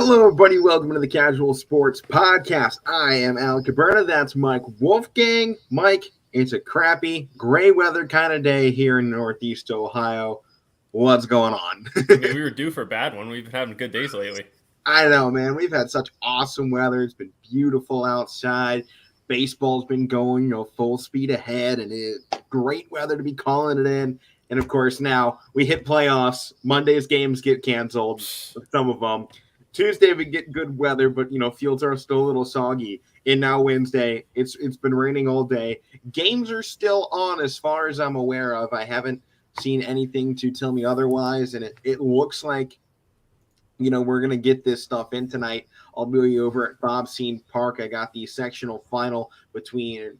Hello, everybody. Welcome to the Casual Sports Podcast. I am Alec Caberna. That's Mike Wolfgang. Mike, it's a crappy, gray weather kind of day here in Northeast Ohio. What's going on? I mean, we were due for a bad one. We've been having good days lately. I know, man. We've had such awesome weather. It's been beautiful outside. Baseball's been going, full speed ahead, and it's great weather to be calling it in. And of course, now we hit playoffs. Monday's games get canceled, some of them. Tuesday we get good weather, but fields are still a little soggy. And now Wednesday, it's been raining all day. Games are still on as far as I'm aware of. I haven't seen anything to tell me otherwise, and it looks like we're gonna get this stuff in tonight. I'll be over at Bob Scene Park. I got the sectional final between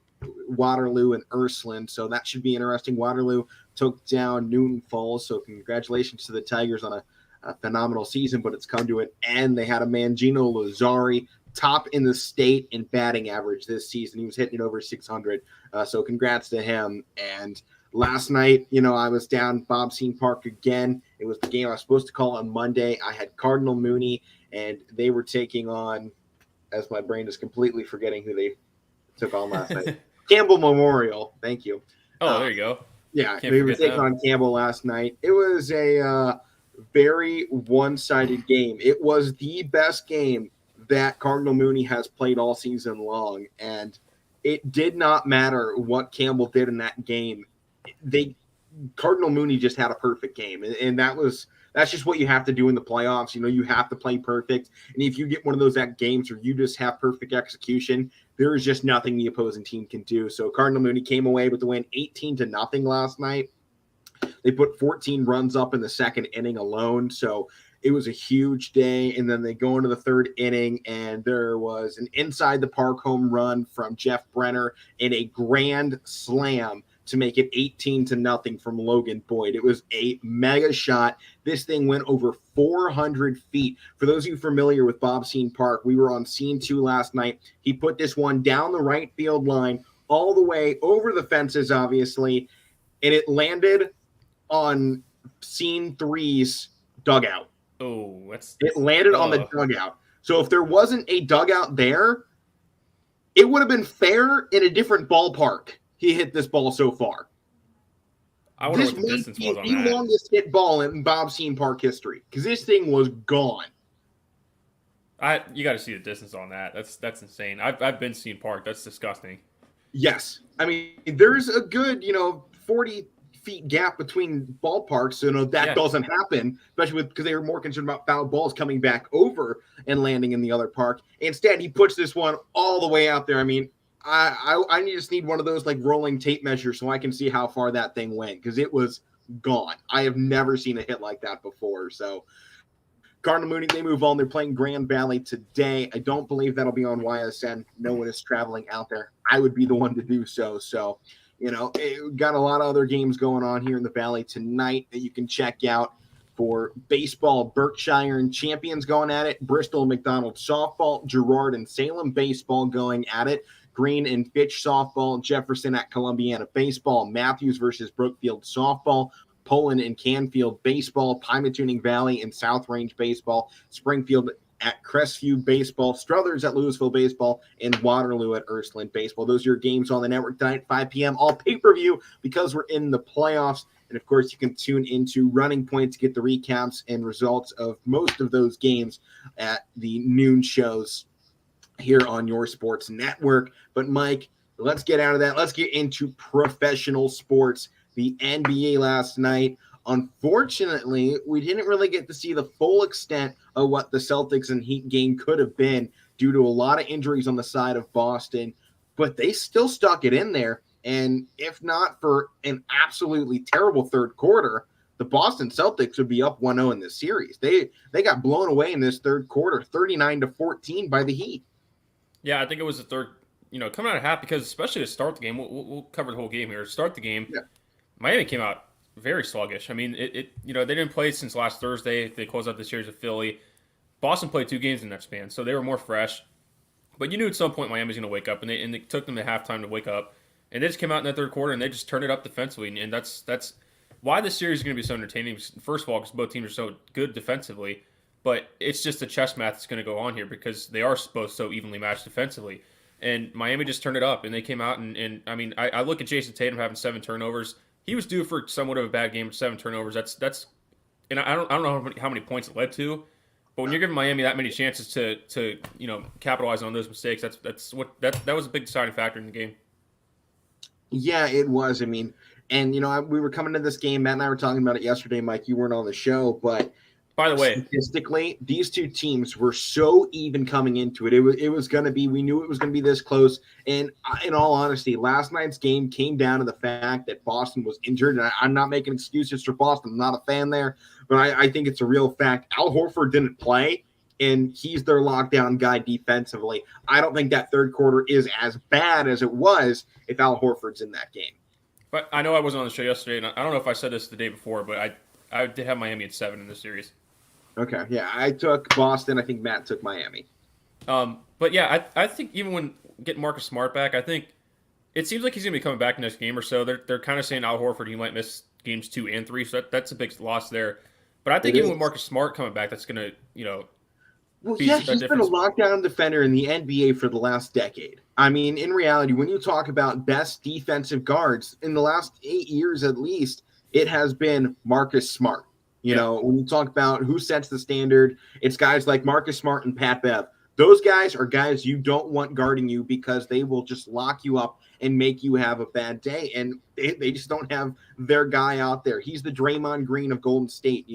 Waterloo and Ursuline, so that should be interesting. Waterloo took down Newton Falls, so congratulations to the Tigers on a phenomenal season, but it's come to an end. They had a Mangino Lazari top in the state in batting average this season. He was hitting it over 600, so congrats to him. And last night, I was down Bob Scene Park again. It was the game I was supposed to call on Monday. I had Cardinal Mooney, and they were taking on, as my brain is completely forgetting who they took on last night, Campbell Memorial. Thank you. Oh, there you go. Yeah, they were taking on Campbell last night. It was a very one-sided game. It was the best game that Cardinal Mooney has played all season long, and it did not matter what Campbell did in that game. Cardinal Mooney just had a perfect game, and that's just what you have to do in the playoffs. You have to play perfect, and if you get one of those games where you just have perfect execution, there is just nothing the opposing team can do. So Cardinal Mooney came away with the win 18-0 last night. They put 14 runs up in the second inning alone, so it was a huge day. And then they go into the third inning, and there was an inside-the-park home run from Jeff Brenner and a grand slam to make it 18-0 from Logan Boyd. It was a mega shot. This thing went over 400 feet. For those of you familiar with Bob Scene Park, we were on Scene 2 last night. He put this one down the right field line all the way over the fences, obviously, and it landed on Scene 3's dugout. Oh, it landed on the dugout. So if there wasn't a dugout there, it would have been fair in a different ballpark. He hit this ball so far. I wonder what the distance was on that. The longest hit ball in Bob Scene Park history, because this thing was gone. You got to see the distance on that. That's insane. I've been Scene Park. That's disgusting. Yes, I mean there's a good 40 feet gap between ballparks, so that doesn't happen, especially because they were more concerned about foul balls coming back over and landing in the other park. Instead, he puts this one all the way out there. I mean, I just need one of those rolling tape measures so I can see how far that thing went, because it was gone. I have never seen a hit like that before. So Cardinal Mooney, they move on. They're playing Grand Valley today. I don't believe that'll be on YSN. No one is traveling out there. I would be the one to do so. So got a lot of other games going on here in the Valley tonight that you can check out. For baseball, Berkshire and Champions going at it. Bristol and McDonald softball. Girard and Salem baseball going at it. Green and Fitch softball. Jefferson at Columbiana baseball. Matthews versus Brookfield softball. Poland and Canfield baseball. Pymatuning Valley and South Range baseball. Springfield at Crestview baseball, Struthers at Louisville baseball, and Waterloo at Ursuline baseball. Those are your games on the network tonight, 5 p.m. all pay-per-view, because we're in the playoffs. And of course, you can tune into Running Point to get the recaps and results of most of those games at the noon shows here on your sports network. But Mike, let's get out of that. Let's get into professional sports. The NBA last night. Unfortunately, we didn't really get to see the full extent of what the Celtics and Heat game could have been due to a lot of injuries on the side of Boston, but they still stuck it in there. And if not for an absolutely terrible third quarter, the Boston Celtics would be up 1-0 in this series. They got blown away in this third quarter, 39-14 by the Heat. Yeah, I think it was the third, coming out of half, because especially to start the game, we'll cover the whole game here. To start the game, Miami came out very sluggish. I mean, they didn't play since last Thursday. They closed out the series with Philly. Boston played 2 games in that span, so they were more fresh. But you knew at some point Miami was going to wake up, and it took them to halftime to wake up. And they just came out in that third quarter, and they just turned it up defensively. And that's why this series is going to be so entertaining. First of all, because both teams are so good defensively. But it's just the chess math that's going to go on here because they are both so evenly matched defensively. And Miami just turned it up, and they came out and I mean, I look at Jason Tatum having 7 turnovers. He was due for somewhat of a bad game with 7 turnovers. That's and I don't know how many points it led to, but when you're giving Miami that many chances to capitalize on those mistakes, that was a big deciding factor in the game. Yeah, it was. I mean, and we were coming to this game. Matt and I were talking about it yesterday, Mike. You weren't on the show, but by the way, statistically, these two teams were so even coming into it. It was going to be. We knew it was going to be this close. And in all honesty, last night's game came down to the fact that Boston was injured. And I'm not making excuses for Boston. I'm not a fan there, but I think it's a real fact. Al Horford didn't play, and he's their lockdown guy defensively. I don't think that third quarter is as bad as it was if Al Horford's in that game. But I know I wasn't on the show yesterday, and I don't know if I said this the day before, but I did have Miami at 7 in this series. Okay, yeah, I took Boston. I think Matt took Miami. But yeah, I think even when getting Marcus Smart back, I think it seems like he's going to be coming back next game or so. They're kind of saying Al Horford, he might miss games 2 and 3, so that's a big loss there. But I think even with Marcus Smart coming back, that's going to, well, yeah, he's been a lockdown defender in the NBA for the last decade. I mean, in reality, when you talk about best defensive guards in the last 8 years at least, it has been Marcus Smart. You know, when you talk about who sets the standard, it's guys like Marcus Smart and Pat Bev. Those guys are guys you don't want guarding you because they will just lock you up and make you have a bad day. And they just don't have their guy out there. He's the Draymond Green of Golden State,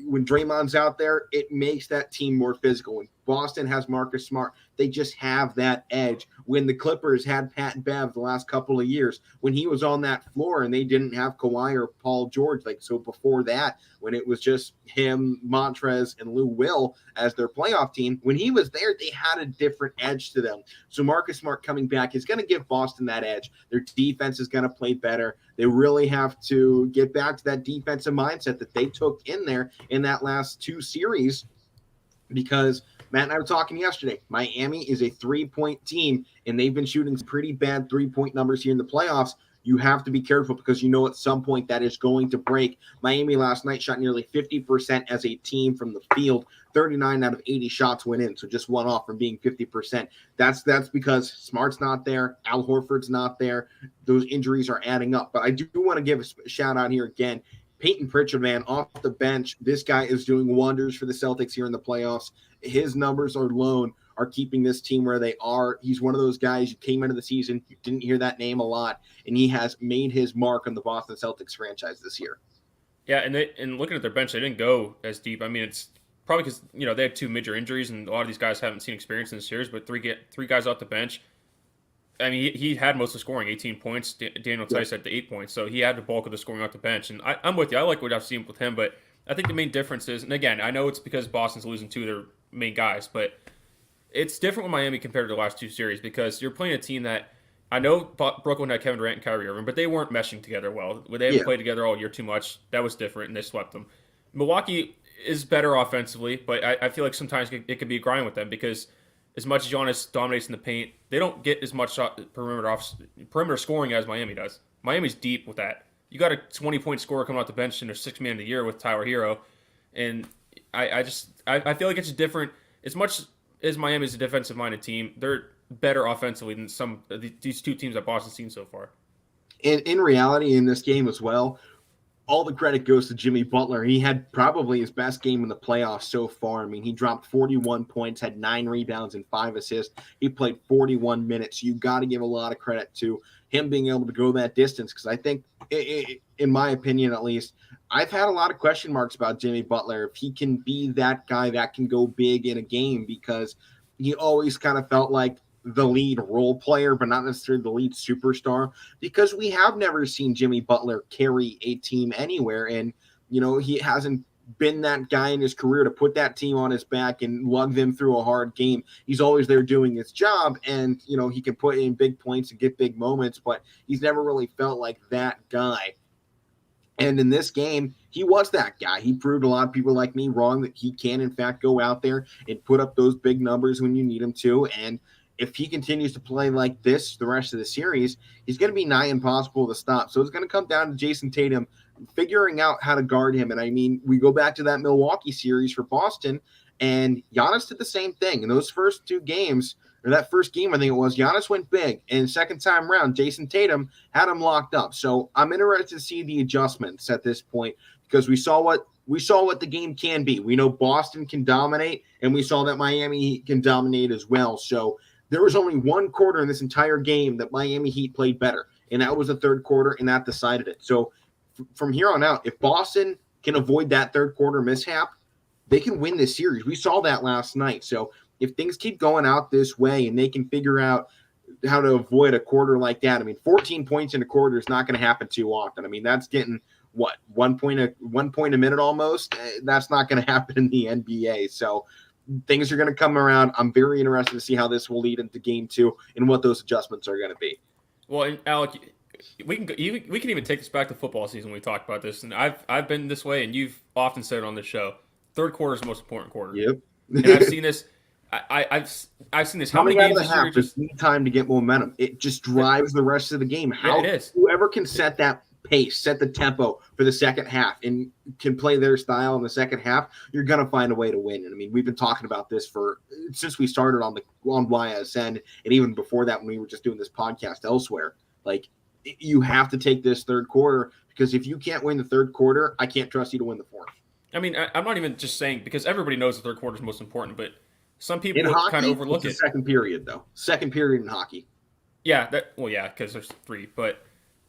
when Draymond's out there, it makes that team more physical. When Boston has Marcus Smart, they just have that edge. When the Clippers had Pat Bev the last couple of years, when he was on that floor and they didn't have Kawhi or Paul George, so before that, when it was just him, Montrez, and Lou Will as their playoff team, when he was there, they had a different edge to them. So Marcus Smart coming back is going to give Boston that edge. Their defense is going to play better. They really have to get back to that defensive mindset that they took in there in that last 2 series, because Matt and I were talking yesterday. Miami is a 3-point team, and they've been shooting some pretty bad 3-point numbers here in the playoffs. You have to be careful because at some point that is going to break. Miami last night shot nearly 50% as a team from the field. 39 out of 80 shots went in, so just one off from being 50%. That's because Smart's not there. Al Horford's not there. Those injuries are adding up. But I do want to give a shout out here again. Peyton Pritchard, man, off the bench. This guy is doing wonders for the Celtics here in the playoffs. His numbers alone are keeping this team where they are. He's one of those guys you came into the season, you didn't hear that name a lot, and he has made his mark on the Boston Celtics franchise this year. Yeah, and looking at their bench, they didn't go as deep. I mean, it's probably because they had 2 major injuries, and a lot of these guys haven't seen experience in the series. But three guys off the bench. I mean, he had most of the scoring, 18 points. Daniel Tice had the 8 points, so he had the bulk of the scoring off the bench. And I'm with you. I like what I've seen with him, but I think the main difference is, and again, I know it's because Boston's losing 2 of their main guys, but it's different with Miami compared to the last 2 series because you're playing a team that I know Brooklyn had Kevin Durant and Kyrie Irving, but they weren't meshing together well. They haven't played together all year too much. That was different, and they swept them. Milwaukee is better offensively, but I feel like sometimes it could be a grind with them because as much as Giannis dominates in the paint, they don't get as much perimeter scoring as Miami does. Miami's deep with that. You got a 20-point scorer coming off the bench in their 6th man of the year with Tyler Hero, and I feel like it's different. As much as Miami's a defensive-minded team, they're better offensively than some of these 2 teams that Boston's seen so far. And in reality, in this game as well, all the credit goes to Jimmy Butler. He had probably his best game in the playoffs so far. I mean, he dropped 41 points, had 9 rebounds and 5 assists. He played 41 minutes. You got to give a lot of credit to him being able to go that distance because I think, in my opinion at least, I've had a lot of question marks about Jimmy Butler. If he can be that guy that can go big in a game because he always kind of felt like the lead role player, but not necessarily the lead superstar, because we have never seen Jimmy Butler carry a team anywhere. And, he hasn't been that guy in his career to put that team on his back and lug them through a hard game. He's always there doing his job, and, he can put in big points and get big moments, but he's never really felt like that guy. And in this game, he was that guy. He proved a lot of people like me wrong that he can, in fact, go out there and put up those big numbers when you need him to. And if he continues to play like this the rest of the series, he's going to be nigh impossible to stop. So it's going to come down to Jason Tatum figuring out how to guard him. And I mean, we go back to that Milwaukee series for Boston, and Giannis did the same thing in those first two games. Or that first game, I think it was, Giannis went big. And second time around, Jason Tatum had him locked up. So I'm interested to see the adjustments at this point, because we saw what the game can be. We know Boston can dominate, and we saw that Miami Heat can dominate as well. So there was only one quarter in this entire game that Miami Heat played better, and that was the third quarter, and that decided it. So from here on out, if Boston can avoid that third quarter mishap, they can win this series. We saw that last night. So if things keep going out this way and they can figure out how to avoid a quarter like that, I mean, 14 points in a quarter is not going to happen too often. I mean, that's getting what, 1 point a minute almost. That's not going to happen in the NBA. So things are going to come around. I'm very interested to see how this will lead into game two and what those adjustments are going to be. Well, and Alec, we can even take this back to football season when we talk about this, and I've been this way, and you've often said it on the show. Third quarter is the most important quarter. Yep. And I've seen this. I've seen this. How many games this year just need time to get momentum? It just drives the rest of the game. It is. Whoever can set that pace, set the tempo for the second half, and can play their style in the second half, you're gonna find a way to win. And I mean, we've been talking about this since we started on YSN, and even before that when we were just doing this podcast elsewhere. Like, you have to take this third quarter, because if you can't win the third quarter, I can't trust you to win the fourth. I mean, I'm not even just saying, because everybody knows the third quarter is most important, but some people in hockey, kind of overlook it. Second period, though. Second period in hockey. Yeah, because there's three, but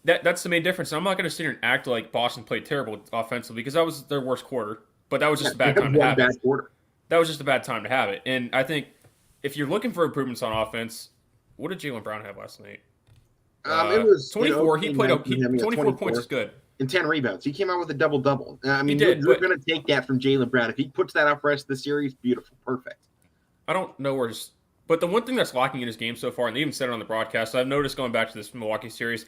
that's the main difference. And I'm not going to sit here and act like Boston played terrible offensively, because that was their worst quarter. But that was just a bad time to have it. That was just a bad time to have it. And I think if you're looking for improvements on offense, what did Jaylen Brown have last night? It was 24. He played 24 points is good. And 10 rebounds. He came out with a double-double. I mean, you're going to take that from Jaylen Brown. If he puts that up for the rest of the series, beautiful. Perfect. I don't know where his... But the one thing that's lacking in his game so far, and they even said it on the broadcast, I've noticed going back to this Milwaukee series,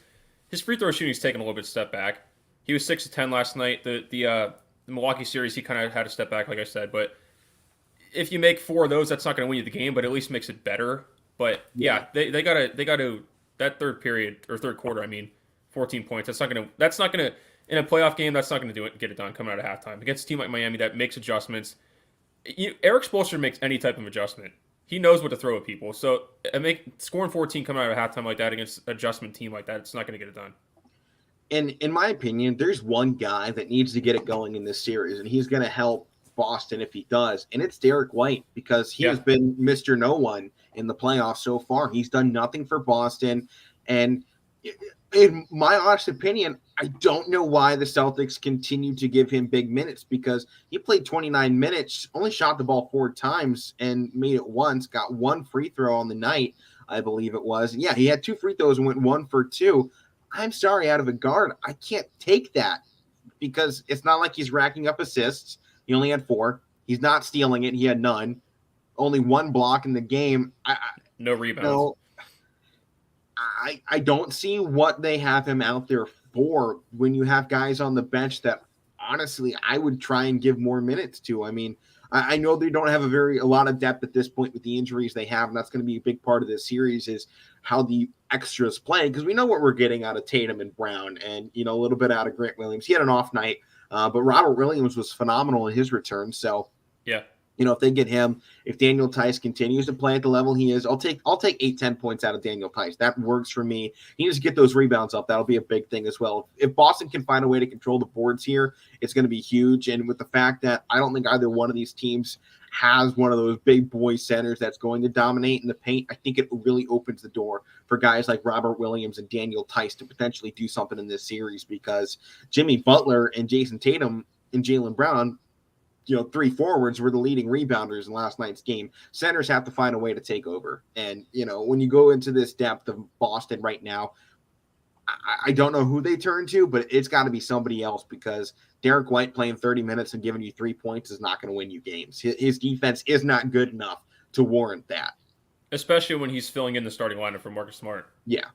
his free throw shooting's taken a little bit of step back. He was 6 of 10 last night. The Milwaukee series, he kind of had a step back, like I said. But if you make 4 of those, that's not going to win you the game, but at least makes it better. But yeah, they gotta that third period, or third quarter, 14 points. That's not gonna in a playoff game. That's not gonna get it done coming out of halftime against a team like Miami that makes adjustments. Eric Spoelstra makes any type of adjustment. He knows what to throw at people. So scoring 14 coming out of halftime like that against an adjustment team like that, it's not going to get it done. And in my opinion, there's one guy that needs to get it going in this series, and he's going to help Boston if he does, and it's Derek White, because he has been Mr. No One in the playoffs so far. He's done nothing for Boston, and in my honest opinion, I don't know why the Celtics continue to give him big minutes, because he played 29 minutes, only shot the ball 4 times and made it once, got 1 free throw on the night, I believe it was. Yeah, he had 2 free throws and went 1 for 2. I'm sorry, out of a guard, I can't take that, because it's not like he's racking up assists. He only had 4. He's not stealing it. He had none. Only 1 block in the game. No rebounds. No, I don't see what they have him out there for when you have guys on the bench that, honestly, I would try and give more minutes to. I mean, I know they don't have a lot of depth at this point with the injuries they have, and that's going to be a big part of this series is how the extras play, because we know what we're getting out of Tatum and Brown, and a little bit out of Grant Williams. He had an off night, but Robert Williams was phenomenal in his return. So yeah. If they get him, if Daniel Tice continues to play at the level he is, I'll take 8-10 points out of Daniel Tice. That works for me. He needs to get those rebounds up. That'll be a big thing as well. If Boston can find a way to control the boards here, it's going to be huge. And with the fact that I don't think either one of these teams has one of those big boy centers that's going to dominate in the paint, I think it really opens the door for guys like Robert Williams and Daniel Tice to potentially do something in this series, because Jimmy Butler and Jason Tatum and Jaylen Brown, 3 forwards were the leading rebounders in last night's game. Centers have to find a way to take over. And, when you go into this depth of Boston right now, I don't know who they turn to, but it's got to be somebody else, because Derek White playing 30 minutes and giving you 3 points is not going to win you games. His defense is not good enough to warrant that. Especially when he's filling in the starting lineup for Marcus Smart. Yeah.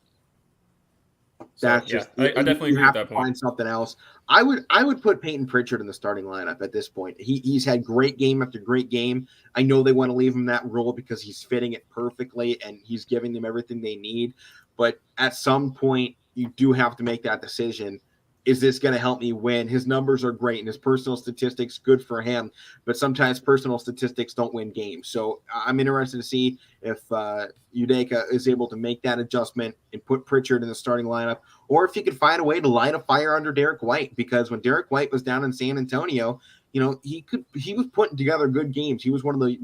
So, I definitely agree with that point. Find something else. I would put Peyton Pritchard in the starting lineup at this point. He's had great game after great game. I know they want to leave him that role because he's fitting it perfectly and he's giving them everything they need. But at some point, you do have to make that decision. is this going to help me win? His numbers are great and his personal statistics, good for him. But sometimes personal statistics don't win games. So I'm interested to see if Udeka is able to make that adjustment and put Pritchard in the starting lineup, or if he could find a way to light a fire under Derek White. Because when Derek White was down in San Antonio, he was putting together good games. He was one of the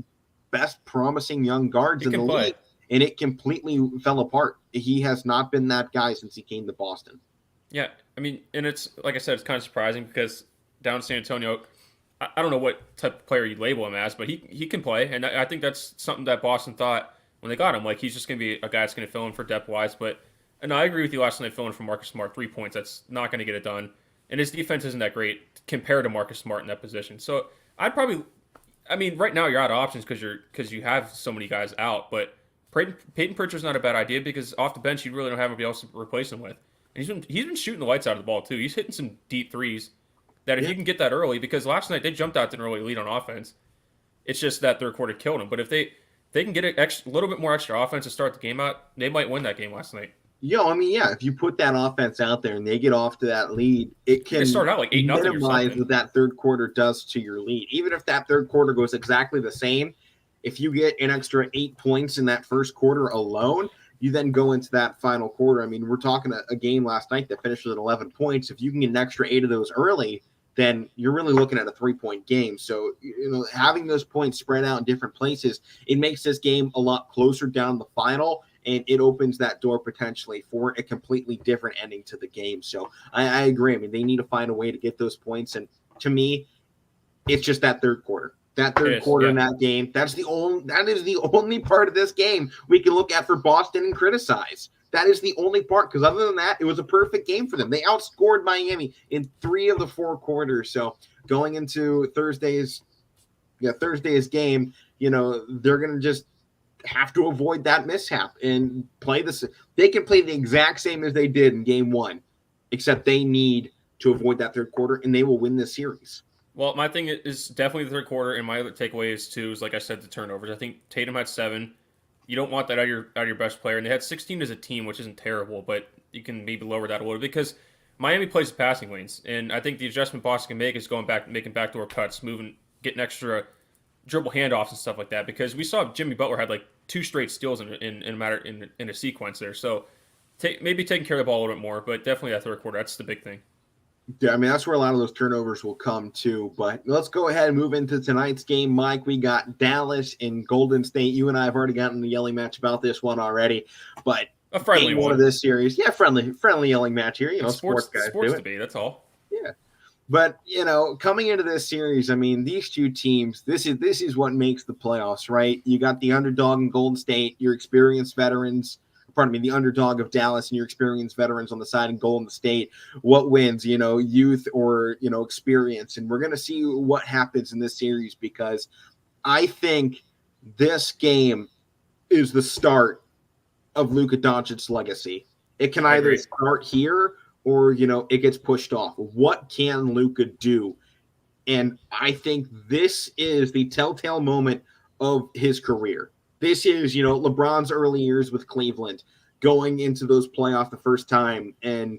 best promising young guards in the league, and it completely fell apart. He has not been that guy since he came to Boston. Yeah, I mean, and it's like I said, it's kind of surprising because down in San Antonio, I don't know what type of player you label him as, but he can play, and I think that's something that Boston thought when they got him. Like, he's just going to be a guy that's going to fill in for depth wise. But and I agree with you. Last night, filling in for Marcus Smart, 3 points, that's not going to get it done, and his defense isn't that great compared to Marcus Smart in that position. So I'd probably, I mean, right now you're out of options because you have so many guys out, but Peyton Pritchard's not a bad idea because off the bench you really don't have anybody else to replace him with. And he's been shooting the lights out of the ball too. He's hitting some deep threes that if you can get that early, because last night they jumped out to an early lead on offense. It's just that third quarter killed them. But if they can get a little bit more extra offense to start the game out, they might win that game last night. If you put that offense out there and they get off to that lead, it can start out like 8-0 minimize what that third quarter does to your lead. Even if that third quarter goes exactly the same, if you get an extra 8 points in that first quarter alone, you then go into that final quarter. I mean, we're talking a game last night that finished with 11 points. If you can get an extra 8 of those early, then you're really looking at a 3-point game. So, having those points spread out in different places, it makes this game a lot closer down the final, and it opens that door potentially for a completely different ending to the game. So I agree. I mean, they need to find a way to get those points. And to me, it's just that third quarter. That third quarter in that game, that is the only part of this game we can look at for Boston and criticize. That is the only part, because other than that, it was a perfect game for them. They outscored Miami in 3 of the 4 quarters. So going into Thursday's game, they're going to just have to avoid that mishap and play this. They can play the exact same as they did in game 1, except they need to avoid that third quarter, and they will win this series. Well, my thing is definitely the third quarter, and my other takeaway is like I said, the turnovers. I think Tatum had 7. You don't want that out of your best player, and they had 16 as a team, which isn't terrible, but you can maybe lower that a little because Miami plays the passing lanes, and I think the adjustment Boston can make is making backdoor cuts, getting extra dribble handoffs and stuff like that. Because we saw Jimmy Butler had like 2 straight steals in a sequence there, so maybe taking care of the ball a little bit more, but definitely that third quarter, that's the big thing. Yeah, I mean, that's where a lot of those turnovers will come too. But let's go ahead and move into tonight's game, Mike. We got Dallas and Golden State. You and I have already gotten the yelling match about this one already. But a friendly one of this series. Yeah, friendly yelling match here. Sports guys sports do it. debate, that's all. Yeah. But, coming into this series, I mean, these two teams, this is what makes the playoffs, right? You got the underdog in Golden State, your experienced veterans. The underdog of Dallas and your experienced veterans on the side in Golden State. What wins, youth or, experience? And we're going to see what happens in this series, because I think this game is the start of Luka Doncic's legacy. It can either start here or, it gets pushed off. What can Luka do? And I think this is the telltale moment of his career. This is, LeBron's early years with Cleveland, going into those playoffs the first time and,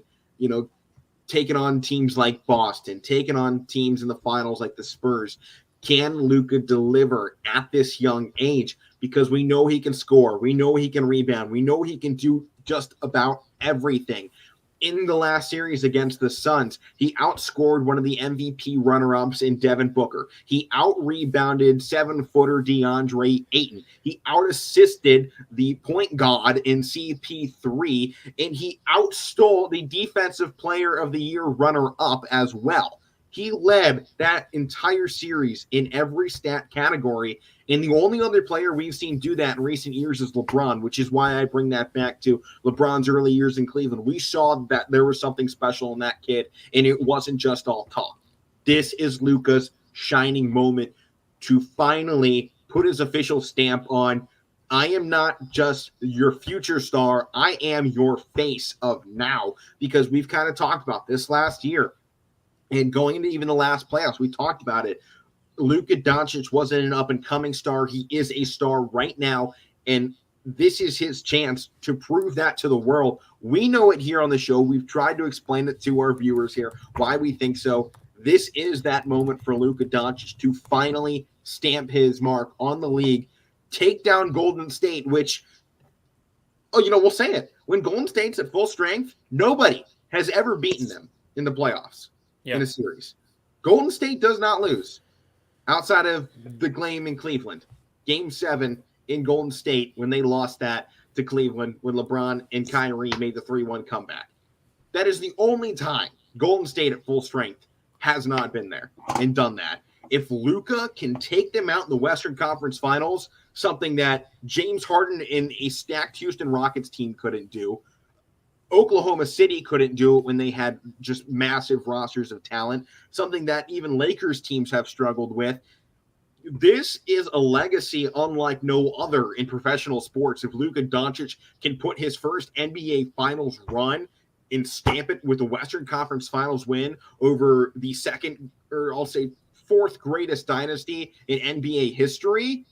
taking on teams like Boston, taking on teams in the finals like the Spurs. Can Luka deliver at this young age? Because we know he can score. We know he can rebound. We know he can do just about everything. In the last series against the Suns, he outscored one of the MVP runner-ups in Devin Booker. He out-rebounded 7-footer DeAndre Ayton. He out-assisted the point guard in CP3, and he outstole the Defensive Player of the Year runner-up as well. He led that entire series in every stat category, and the only other player we've seen do that in recent years is LeBron, which is why I bring that back to LeBron's early years in Cleveland. We saw that there was something special in that kid, and it wasn't just all talk. This is Luka's shining moment to finally put his official stamp on, I am not just your future star, I am your face of now, because we've kind of talked about this last year. And going into even the last playoffs, we talked about it. Luka Doncic wasn't an up-and-coming star. He is a star right now. And this is his chance to prove that to the world. We know it here on the show. We've tried to explain it to our viewers here, why we think so. This is that moment for Luka Doncic to finally stamp his mark on the league, take down Golden State, which, we'll say it. When Golden State's at full strength, nobody has ever beaten them in the playoffs in a series. Golden State does not lose outside of the game in Cleveland. Game 7 in Golden State when they lost that to Cleveland when LeBron and Kyrie made the 3-1 comeback. That is the only time Golden State at full strength has not been there and done that. If Luka can take them out in the Western Conference Finals, something that James Harden and a stacked Houston Rockets team couldn't do, Oklahoma City couldn't do it when they had just massive rosters of talent, something that even Lakers teams have struggled with. This is a legacy unlike no other in professional sports. If Luka Doncic can put his first NBA Finals run and stamp it with a Western Conference Finals win over the second, or I'll say fourth greatest dynasty in NBA history,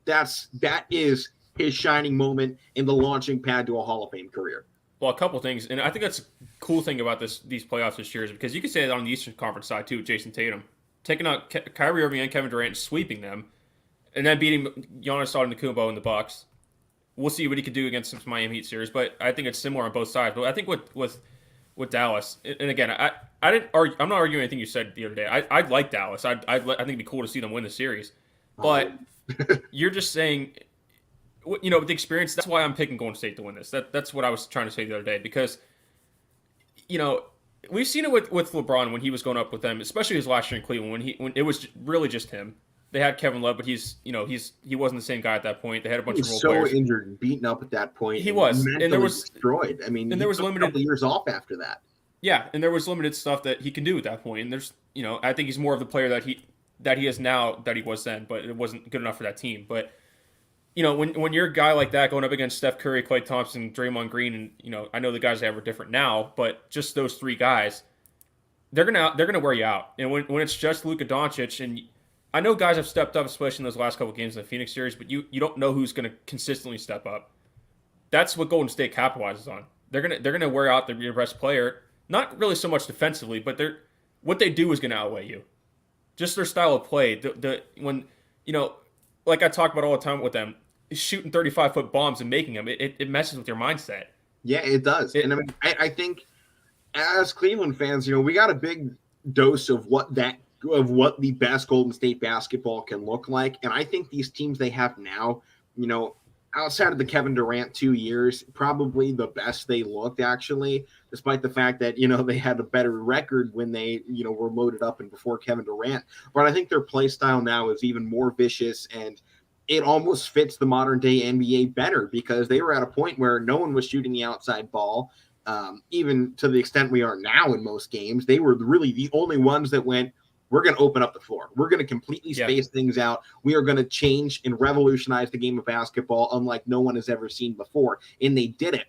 that is his shining moment in the launching pad to a Hall of Fame career. Well, a couple things, and I think that's a cool thing about these playoffs this year is because you can say that on the Eastern Conference side too, Jason Tatum. Taking out Kyrie Irving and Kevin Durant, sweeping them, and then beating Giannis Antetokounmpo in the Bucks. We'll see what he could do against this Miami Heat series, but I think it's similar on both sides. But I think with Dallas, and again, I didn't argue, I'm not arguing anything you said the other day. I like Dallas. I think it'd be cool to see them win the series, but you're just saying, with the experience. That's why I'm picking Golden State to win this. That's what I was trying to say the other day because, we've seen it with LeBron when he was going up with them, especially his last year in Cleveland when it was really just him. They had Kevin Love, but he wasn't the same guy at that point. They had a bunch of role players. So injured and beaten up at that point. He was, and there was destroyed. I mean, and there was limited a couple years off after that. Yeah, and there was limited stuff that he can do at that point. And there's, I think he's more of the player that he is now that he was then, but it wasn't good enough for that team. But when you're a guy like that going up against Steph Curry, Klay Thompson, Draymond Green, and I know the guys they have are different now, but just those three guys, they're gonna wear you out. And when it's just Luka Doncic, and I know guys have stepped up, especially in those last couple games in the Phoenix series, but you don't know who's gonna consistently step up. That's what Golden State capitalizes on. They're gonna wear out your best player, not really so much defensively, but what they do is gonna outweigh you. Just their style of play. When like I talk about all the time with them, shooting 35-foot bombs and making them, it messes with your mindset. Yeah, it does. And I mean, I think as Cleveland fans, we got a big dose of what the best Golden State basketball can look like. And I think these teams they have now, outside of the Kevin Durant 2 years, probably the best they looked, actually, despite the fact that, they had a better record when they, were loaded up and before Kevin Durant. But I think their play style now is even more vicious, and it almost fits the modern day NBA better because they were at a point where no one was shooting the outside ball, even to the extent we are now in most games. They were really the only ones that went, we're going to open up the floor. We're going to completely space things out. We are going to change and revolutionize the game of basketball unlike no one has ever seen before. And they did it.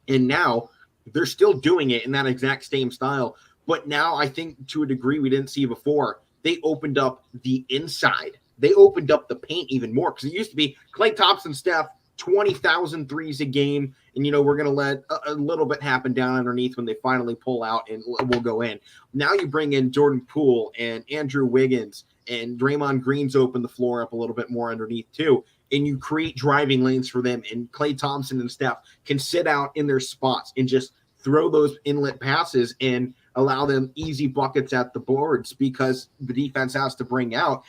And now they're still doing it in that exact same style. But now I think to a degree we didn't see before, they opened up the inside. They opened up the paint even more because it used to be Klay Thompson, Steph, 20,000 threes a game. And, we're going to let a little bit happen down underneath when they finally pull out and we'll go in. Now you bring in Jordan Poole and Andrew Wiggins and Draymond Green's open the floor up a little bit more underneath too. And you create driving lanes for them. And Klay Thompson and Steph can sit out in their spots and just throw those inlet passes and allow them easy buckets at the boards because the defense has to bring out.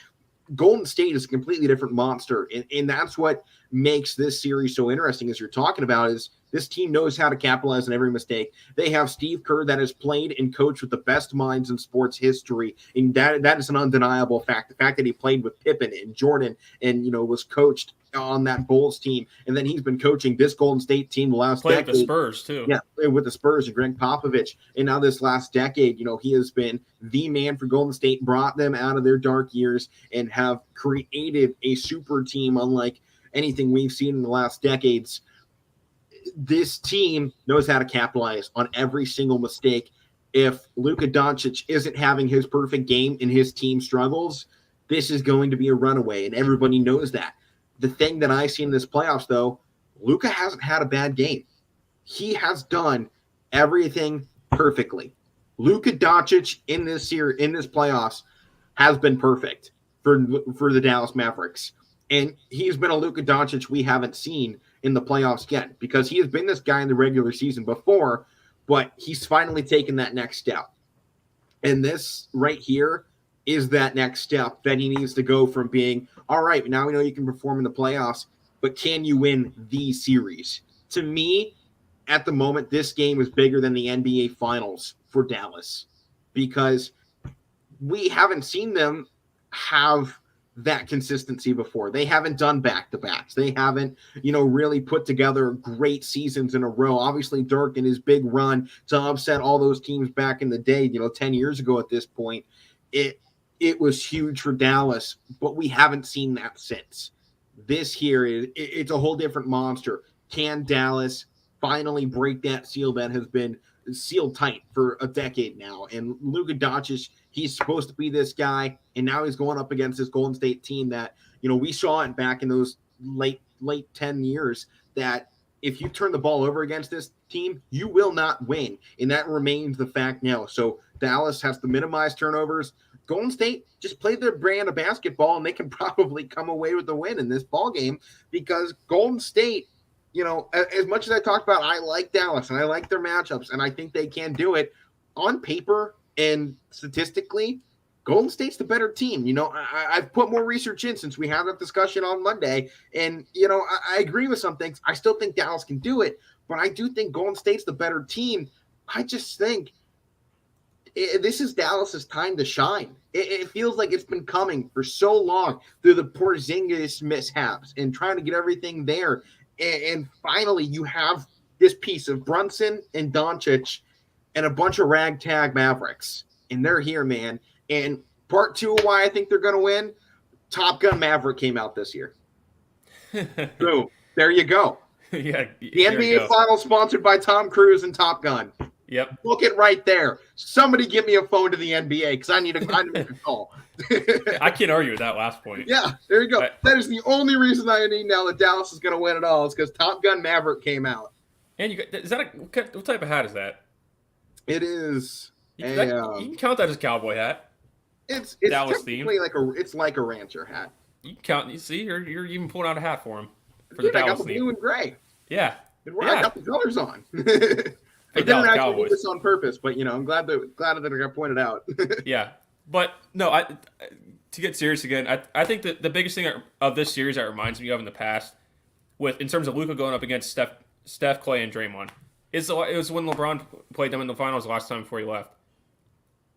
Golden State is a completely different monster, and that's what makes this series so interesting, as you're talking about, is this team knows how to capitalize on every mistake. They have Steve Kerr that has played and coached with the best minds in sports history, and that is an undeniable fact. The fact that he played with Pippen and Jordan and, was coached on that Bulls team, and then he's been coaching this Golden State team the last decade. With the Spurs, too. Yeah, with the Spurs and Greg Popovich. And now this last decade, he has been the man for Golden State, brought them out of their dark years, and have created a super team unlike anything we've seen in the last decades. This team knows how to capitalize on every single mistake. If Luka Doncic isn't having his perfect game and his team struggles, this is going to be a runaway, and everybody knows that. the thing that I see in this playoffs, though, Luka hasn't had a bad game. He has done everything perfectly. Luka Doncic in this playoffs has been perfect for the Dallas Mavericks. And he's been a Luka Doncic we haven't seen in the playoffs yet, because he has been this guy in the regular season before, but he's finally taken that next step. And this right here is that next step that he needs to go from being, all right, now we know you can perform in the playoffs, but can you win the series? To me, at the moment, this game is bigger than the NBA Finals for Dallas, because we haven't seen them have that consistency before. They haven't done back-to-backs. They haven't, really put together great seasons in a row. Obviously, Dirk and his big run to upset all those teams back in the day, 10 years ago at this point, it was huge for Dallas, but we haven't seen that since. This here it's a whole different monster. Can Dallas finally break that seal that has been sealed tight for a decade now? And Luka Doncic, he's supposed to be this guy, and now he's going up against this Golden State team that, we saw it back in those late 10 years, that if you turn the ball over against this team, you will not win. And that remains the fact now. So Dallas has to minimize turnovers. Golden State just play their brand of basketball, and they can probably come away with the win in this ball game, because Golden State, as much as I talked about, I like Dallas and I like their matchups, and I think they can do it. On paper and statistically, Golden State's the better team. I've put more research in since we had that discussion on Monday, and, I agree with some things. I still think Dallas can do it, but I do think Golden State's the better team. I just think this is Dallas's time to shine. It feels like it's been coming for so long through the Porzingis mishaps and trying to get everything there. And finally, you have this piece of Brunson and Doncic and a bunch of ragtag Mavericks. And they're here, man. And part two of why I think they're going to win, Top Gun Maverick came out this year. Boom. There you go. Yeah. The NBA Finals sponsored by Tom Cruise and Top Gun. Yep. Book it right there. Somebody give me a phone to the NBA, because I need to make a call. I can't argue with that last point. Yeah, there you go. That is the only reason I need now that Dallas is going to win it all, is because Top Gun Maverick came out. And is that what type of hat is that? It is. You can count that as a cowboy hat. It's Dallas themed. It's like a rancher hat. You can count. You see, you're even pulling out a hat for him for Dude, the Dallas I got the blue and gray. Yeah. I got the colors on. I didn't actually do this on purpose, but I'm glad that it got pointed out. Yeah, but no, to get serious again, I think that the biggest thing of this series that reminds me of in the past, in terms of Luka going up against Steph, Clay, and Draymond, it was when LeBron played them in the finals last time before he left.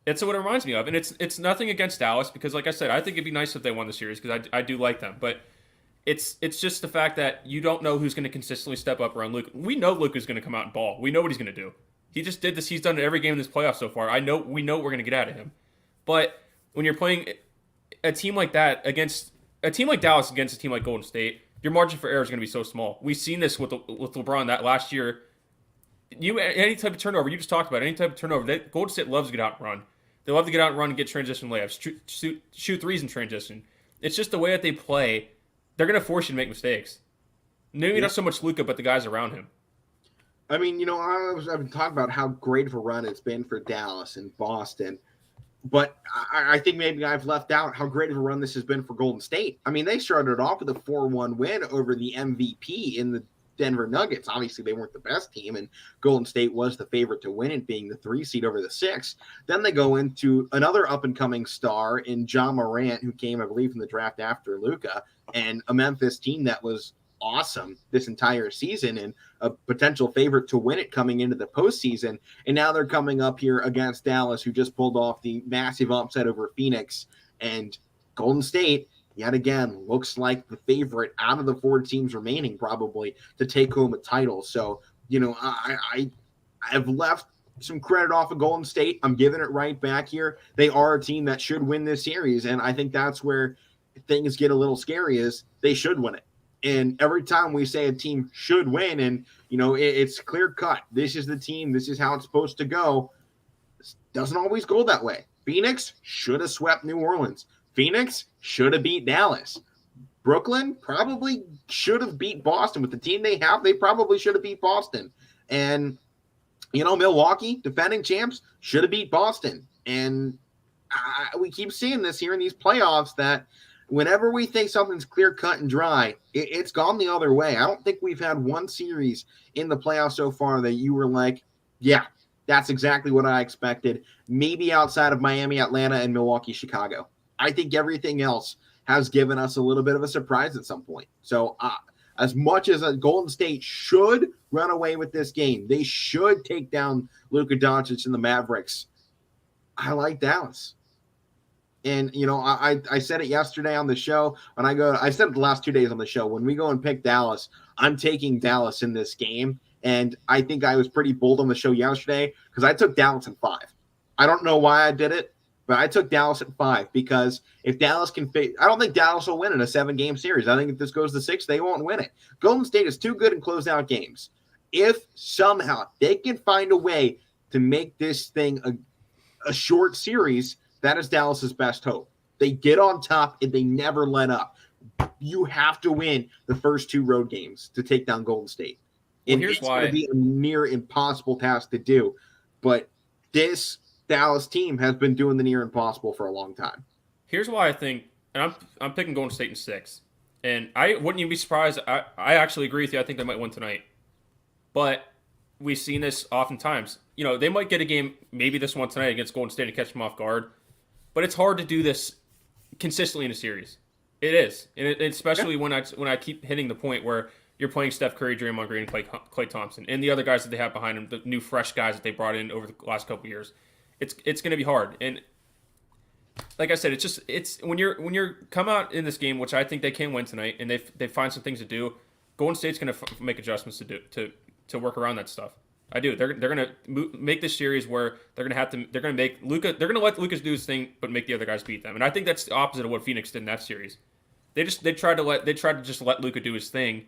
It's what it reminds me of, and it's nothing against Dallas, because, like I said, I think it'd be nice if they won the series, because I do like them, but it's just the fact that you don't know who's going to consistently step up around Luka. We know Luka's going to come out and ball. We know what he's going to do. He just did this. He's done it every game in this playoff so far. We know what we're going to get out of him. But when you're playing a team like that against a team like Dallas against a team like Golden State, your margin for error is going to be so small. We've seen this with LeBron that last year. Any type of turnover, you just talked about any type of turnover, Golden State loves to get out and run. They love to get out and run and get transition layups, shoot threes in transition. It's just the way that they play. They're going to force you to make mistakes. Maybe not so much Luka, but the guys around him. I mean, I've been talking about how great of a run it's been for Dallas and Boston, but I think maybe I've left out how great of a run this has been for Golden State. I mean, they started off with a 4-1 win over the MVP in the Denver Nuggets. Obviously, they weren't the best team, and Golden State was the favorite to win it, being the 3 seed over the 6. Then they go into another up-and-coming star in Ja Morant, who came, I believe, from the draft after Luka, and a Memphis team that was awesome this entire season and a potential favorite to win it coming into the postseason. And now they're coming up here against Dallas, who just pulled off the massive upset over Phoenix. And Golden State, yet again, looks like the favorite out of the 4 teams remaining, probably, to take home a title. So, I've left some credit off of Golden State. I'm giving it right back here. They are a team that should win this series, and I think that's where things get a little scary, is they should win it. And every time we say a team should win, and, it's clear cut, this is the team, this is how it's supposed to go, it doesn't always go that way. Phoenix should have swept New Orleans. Phoenix should have beat Dallas. Brooklyn probably should have beat Boston. With the team they have, they probably should have beat Boston. And, Milwaukee, defending champs, should have beat Boston. And we keep seeing this here in these playoffs that whenever we think something's clear cut and dry, it's gone the other way. I don't think we've had one series in the playoffs so far that you were like, yeah, that's exactly what I expected. Maybe outside of Miami, Atlanta, and Milwaukee, Chicago. I think everything else has given us a little bit of a surprise at some point. So as much as Golden State should run away with this game, they should take down Luka Doncic and the Mavericks. I like Dallas. And, I said it yesterday on the show. I said it the last 2 days on the show. When we go and pick Dallas, I'm taking Dallas in this game. And I think I was pretty bold on the show yesterday because I took Dallas at 5. I don't know why I did it, but I took Dallas at 5 because if Dallas can I don't think Dallas will win in a 7-game series. I think if this goes to 6, they won't win it. Golden State is too good in closeout games. If somehow they can find a way to make this thing a short series, that is Dallas's best hope. They get on top and they never let up. You have to win the first 2 road games to take down Golden State. And here's it's going to be a near impossible task to do. But this Dallas team has been doing the near impossible for a long time. Here's why I think, and I'm picking Golden State in 6. And I wouldn't even be surprised. I actually agree with you. I think they might win tonight. But we've seen this oftentimes. They might get a game, maybe this one tonight against Golden State to catch them off guard. But it's hard to do this consistently in a series. It is, and especially when I keep hitting the point where you're playing Steph Curry, Draymond Green, and Klay Thompson, and the other guys that they have behind them, the new fresh guys that they brought in over the last couple of years. It's going to be hard, and like I said, it's when you're come out in this game, which I think they can win tonight, and they find some things to do. Golden State's going to make adjustments to work around that stuff. I do. They're going to make this series where they're going to make Luka. They're going to let Lucas do his thing, but make the other guys beat them. And I think that's the opposite of what Phoenix did in that series. They tried to just let Luka do his thing,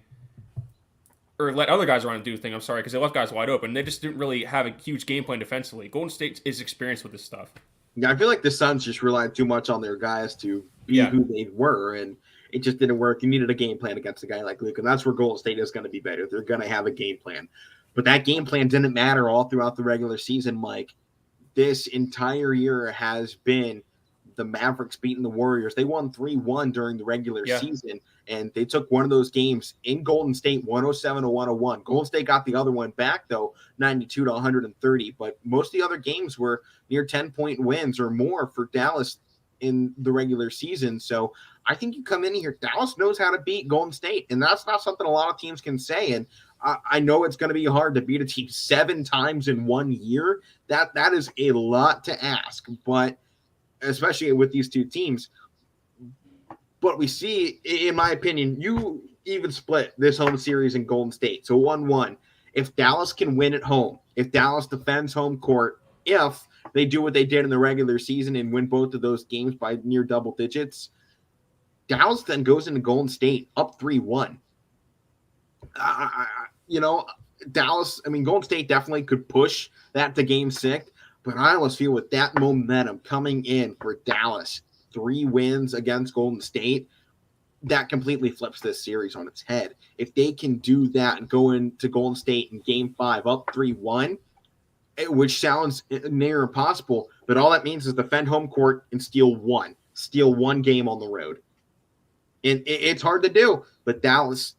or let other guys around and do his thing. I'm sorry, because they left guys wide open. They just didn't really have a huge game plan defensively. Golden State is experienced with this stuff. Yeah, I feel like the Suns just relied too much on their guys to be who they were, and it just didn't work. You needed a game plan against a guy like Luka, and that's where Golden State is going to be better. They're going to have a game plan. But that game plan didn't matter all throughout the regular season, Mike. This entire year has been the Mavericks beating the Warriors. They won 3-1 during the regular season, and they took one of those games in Golden State, 107-101. Golden State got the other one back, though, 92-130. But most of the other games were near 10-point wins or more for Dallas in the regular season. So I think you come in here, Dallas knows how to beat Golden State, and that's not something a lot of teams can say. And I know it's going to be hard to beat a team 7 times in 1 year. That is a lot to ask, but especially with these 2 teams. But we see, in my opinion, you even split this home series in Golden State. So 1-1. If Dallas can win at home, if Dallas defends home court, if they do what they did in the regular season and win both of those games by near double digits, Dallas then goes into Golden State up 3-1. Dallas, Golden State definitely could push that to game 6, but I almost feel with that momentum coming in for Dallas, 3 wins against Golden State, that completely flips this series on its head. If they can do that and go into Golden State in game 5 up 3-1, which sounds near impossible, but all that means is defend home court and steal one game on the road. And it's hard to do, but Dallas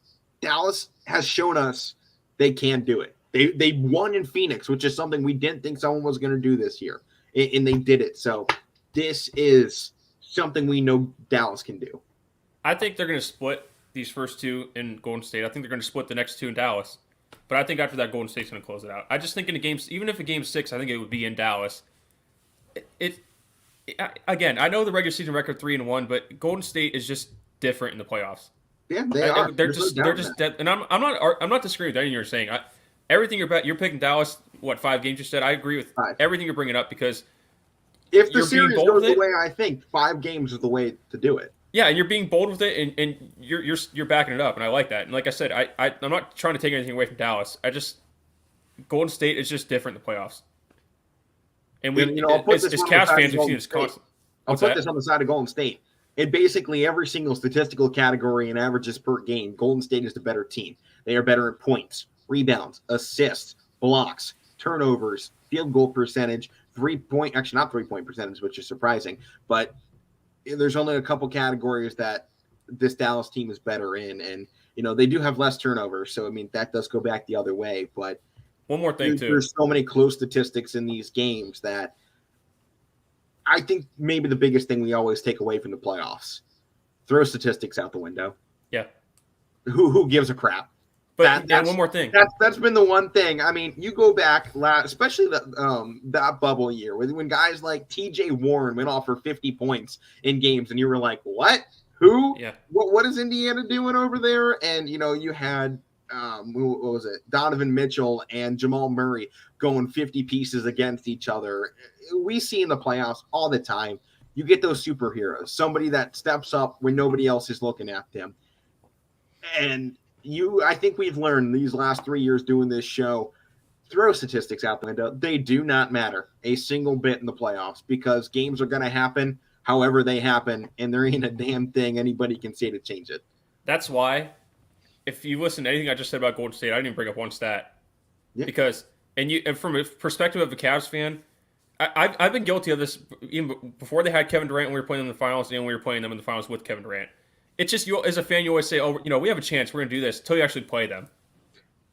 has shown us they can do it. They won in Phoenix, which is something we didn't think someone was going to do this year, and they did it. So this is something we know Dallas can do. I think they're going to split these first 2 in Golden State. I think they're going to split the next 2 in Dallas. But I think after that, Golden State's going to close it out. I just think in a game, even if a game 6, I think it would be in Dallas. Again, I know the regular season record 3-1, but Golden State is just different in the playoffs. Yeah, they are. They're just dead. And I'm not disagreeing with anything you're saying. Everything you're picking Dallas. What 5 games you said? I agree with 5. Everything you're bringing up because if the series goes the way I think, 5 games is the way to do it. Yeah, and you're being bold with it, and you're backing it up, and I like that. And like I said, I'm not trying to take anything away from Dallas. Golden State is just different in the playoffs. And we, as Cavs fans, we've seen this constant. I'll put this on the side of Golden State. in basically every single statistical category and averages per game, Golden State is the better team. They are better in points, rebounds, assists, blocks, turnovers, field goal percentage, actually not 3-point percentage, which is surprising, but there's only a couple categories that this Dallas team is better in. And, they do have less turnovers. So, I mean, that does go back the other way. But one more thing, too. There's so many close statistics in these games that I think maybe the biggest thing we always take away from the playoffs, throw statistics out the window. Yeah. Who gives a crap? But one more thing. That's been the one thing. I mean, you go back, especially that bubble year when guys like T.J. Warren went off for 50 points in games, and you were like, what? Who? Yeah. What is Indiana doing over there? And, you had, what was it? Donovan Mitchell and Jamal Murray going 50 pieces against each other. We see in the playoffs all the time. You get those superheroes, somebody that steps up when nobody else is looking at them. And I think we've learned these last 3 years doing this show, throw statistics out the window. They do not matter a single bit in the playoffs because games are going to happen however they happen, and there ain't a damn thing anybody can say to change it. That's why, if you listen to anything I just said about Golden State, I didn't bring up one stat. Yeah. Because, and from a perspective of a Cavs fan, I've been guilty of this even before they had Kevin Durant and we were playing them in the finals, and we were playing them in the finals with Kevin Durant. It's just, as a fan, you always say, oh, we have a chance, we're going to do this, until you actually play them.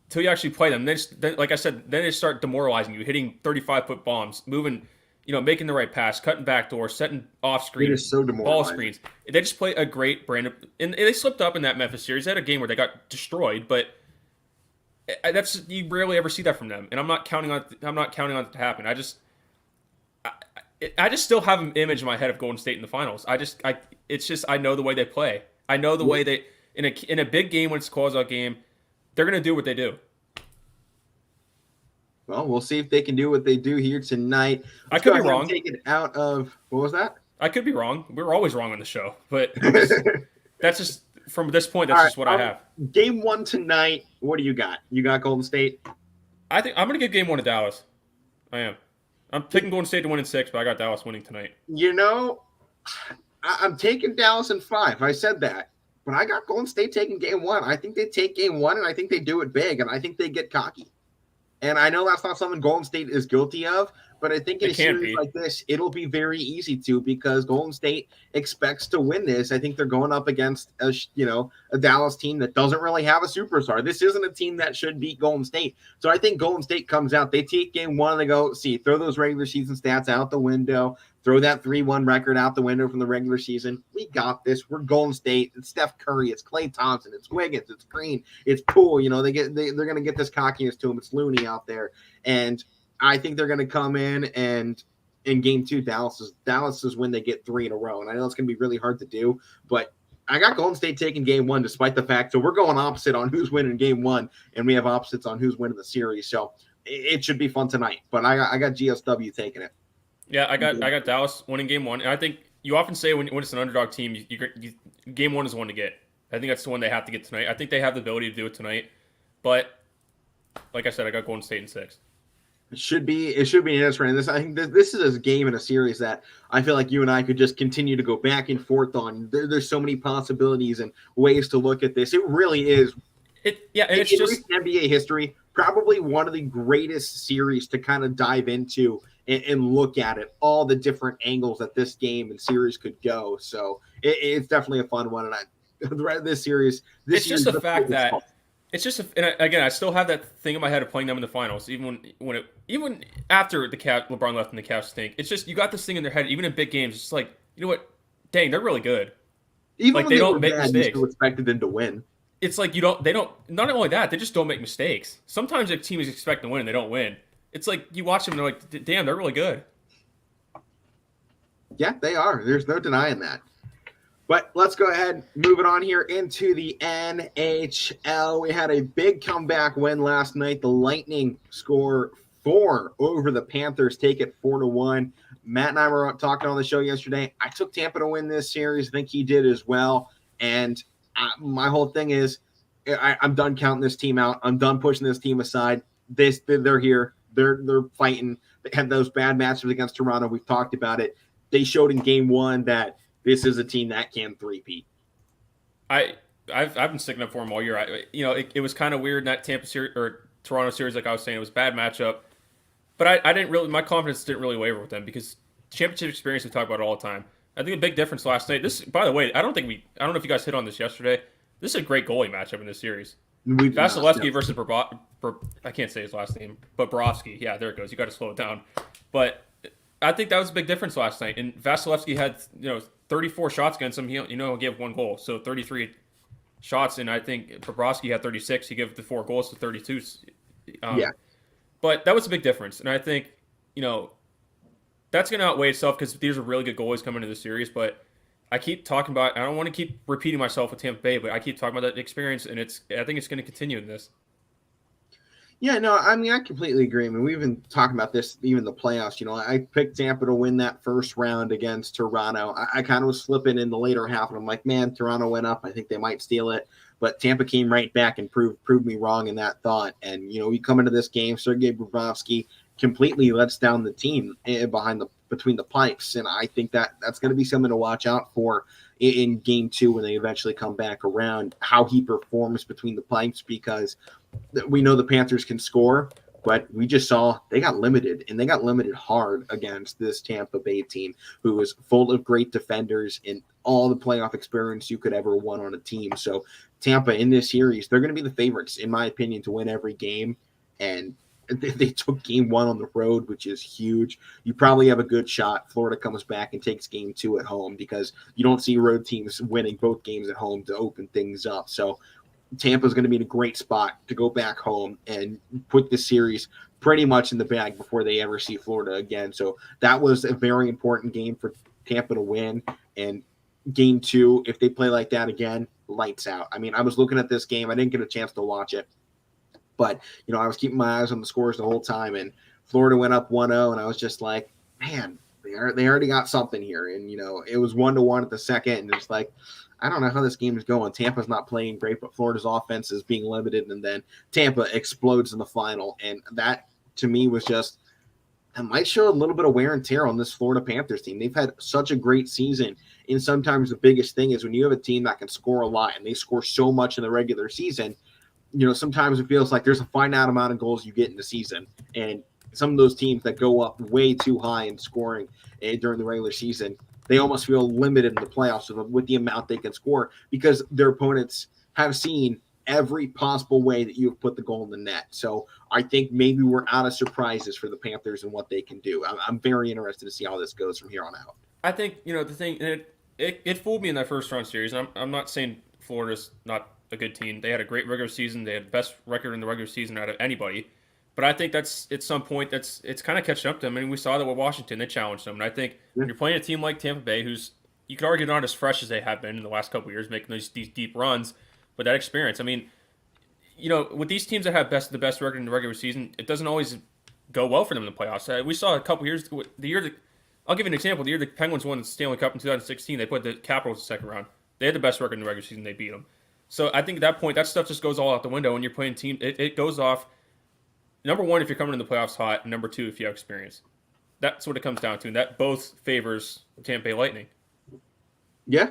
Then, like I said, then they start demoralizing you, hitting 35-foot bombs, moving, making the right pass, cutting backdoor, setting off screen, so ball screens. They just play a great brand of, and they slipped up in that Memphis series. They had a game where they got destroyed, but you rarely ever see that from them. And I'm not counting on it to happen. I just still have an image in my head of Golden State in the finals. I know the way they play. I know the way they in a big game when it's a closeout game, they're going to do what they do. Well, we'll see if they can do what they do here tonight. I could be wrong. Take it out of what was that? I could be wrong. We're always wrong on the show, but that's just from this point. That's just what I have. Game 1 tonight. What do you got? You got Golden State. I think I'm going to give Game 1 to Dallas. I am. I'm taking Golden State to win in 6, but I got Dallas winning tonight. I'm taking Dallas in 5. I said that, but I got Golden State taking Game 1. I think they take Game 1, and I think they do it big, and I think they get cocky. And I know that's not something Golden State is guilty of, but I think in a series like this, it'll be very easy to because Golden State expects to win this. I think they're going up against a Dallas team that doesn't really have a superstar. This isn't a team that should beat Golden State. So I think Golden State comes out. They take Game 1 and they go, throw those regular season stats out the window. Throw that 3-1 record out the window from the regular season. We got this. We're Golden State. It's Steph Curry. It's Klay Thompson. It's Wiggins. It's Green. It's Poole. They're going to get this cockiness to them. It's Looney out there. And I think they're going to come in and in Game 2, Dallas is when they get 3 in a row. And I know it's going to be really hard to do, but I got Golden State taking Game 1 despite the fact. So we're going opposite on who's winning Game 1, and we have opposites on who's winning the series. So it should be fun tonight. But I got GSW taking it. Yeah, I got Dallas winning Game 1, and I think you often say when it's an underdog team, Game 1 is the one to get. I think that's the one they have to get tonight. I think they have the ability to do it tonight, but like I said, I got Golden State in 6. It should be interesting. I think this is a game in a series that I feel like you and I could just continue to go back and forth on. There's so many possibilities and ways to look at this. It really is. It's just NBA history, probably one of the greatest series to kind of dive into and look at it, all the different angles that this game and series could go. So it's definitely a fun one. And this series, it's just the fact that it's just, and again, I still have that thing in my head of playing them in the finals, even after the LeBron left and the Cavs stink. It's just, you got this thing in their head, even in big games. It's just like, you know what? Dang, they're really good. Even like they don't make mistakes. You still expected them to win. It's like they don't, not only that, they just don't make mistakes. Sometimes a team is expecting to win and they don't win. It's like you watch them and they're like, damn, they're really good. Yeah, they are. There's no denying that. But let's go ahead, moving on here into the NHL. We had a big comeback win last night. The Lightning score 4 over the Panthers, take it 4-1. Matt and I were talking on the show yesterday. I took Tampa to win this series. I think he did as well. And my whole thing is I'm done counting this team out. I'm done pushing this team aside. They're here. They're fighting. They had those bad matchups against Toronto. We've talked about it. They showed in Game 1 that this is a team that can three-peat. I've been sticking up for them all year. It was kind of weird in that Tampa series or Toronto series, like I was saying, it was a bad matchup. But I didn't really, my confidence didn't really waver with them because championship experience we talk about it all the time. I think a big difference last night. This, by the way, I don't know if you guys hit on this yesterday. This is a great goalie matchup in this series. Vasilevsky versus I can't say his last name, but Bobrovsky. Yeah, there it goes. You got to slow it down. But I think that was a big difference last night. And Vasilevsky had 34 shots against him. He gave 1 goal, so 33 shots. And I think Bobrovsky had 36. He gave the 4 goals to 32. Yeah. But that was a big difference, and I think that's going to outweigh itself because these are really good goalies coming into the series. But I keep talking about, I don't want to keep repeating myself with Tampa Bay, but I keep talking about that experience, and I think it's going to continue in this. Yeah, no, I mean, I completely agree. I mean, we've been talking about this even the playoffs. I picked Tampa to win that first round against Toronto. I kind of was slipping in the later half, and I'm like, man, Toronto went up. I think they might steal it. But Tampa came right back and proved me wrong in that thought. And, we come into this game, Sergei Bobrovsky completely lets down the team between the pipes. And I think that's going to be something to watch out for in game 2 when they eventually come back around, how he performs between the pipes, because we know the Panthers can score, but we just saw they got limited, and they got limited hard against this Tampa Bay team who was full of great defenders and all the playoff experience you could ever want on a team. So Tampa in this series, they're going to be the favorites, in my opinion, to win every game. And they took game 1 on the road, which is huge. You probably have a good shot. Florida comes back and takes game 2 at home because you don't see road teams winning both games at home to open things up. So Tampa's going to be in a great spot to go back home and put the series pretty much in the bag before they ever see Florida again. So that was a very important game for Tampa to win. And game 2, if they play like that again, lights out. I mean, I was looking at this game. I didn't get a chance to watch it, but, I was keeping my eyes on the scores the whole time, and Florida went up 1-0, and I was just like, man, they already got something here. And, it was 1-1 at the second, and it's like, I don't know how this game is going. Tampa's not playing great, but Florida's offense is being limited, and then Tampa explodes in the final. And that, to me, was just – that might show a little bit of wear and tear on this Florida Panthers team. They've had such a great season, and sometimes the biggest thing is when you have a team that can score a lot, and they score so much in the regular season, sometimes it feels like there's a finite amount of goals you get in the season. And some of those teams that go up way too high in scoring during the regular season, they almost feel limited in the playoffs with the amount they can score because their opponents have seen every possible way that you have put the goal in the net. So I think maybe we're out of surprises for the Panthers and what they can do. I'm very interested to see how this goes from here on out. I think, the thing, it fooled me in that first round series. I'm not saying Florida's not a good team. They had a great regular season. They had the best record in the regular season out of anybody. But I think that's at some point it's kind of catching up to them. I mean, we saw that with Washington. They challenged them. And I think when you're playing a team like Tampa Bay, who's you could argue not as fresh as they have been in the last couple of years, making these deep runs, but that experience. I mean, with these teams that have the best record in the regular season, it doesn't always go well for them in the playoffs. We saw a couple of years, I'll give you an example. The year the Penguins won the Stanley Cup in 2016, they put the Capitals in the second round. They had the best record in the regular season. They beat them. So I think at that point, that stuff just goes all out the window when you're playing team. It goes off, number one, if you're coming in the playoffs hot, and number 2, if you have experience. That's what it comes down to, and that both favors Tampa Bay Lightning. Yeah.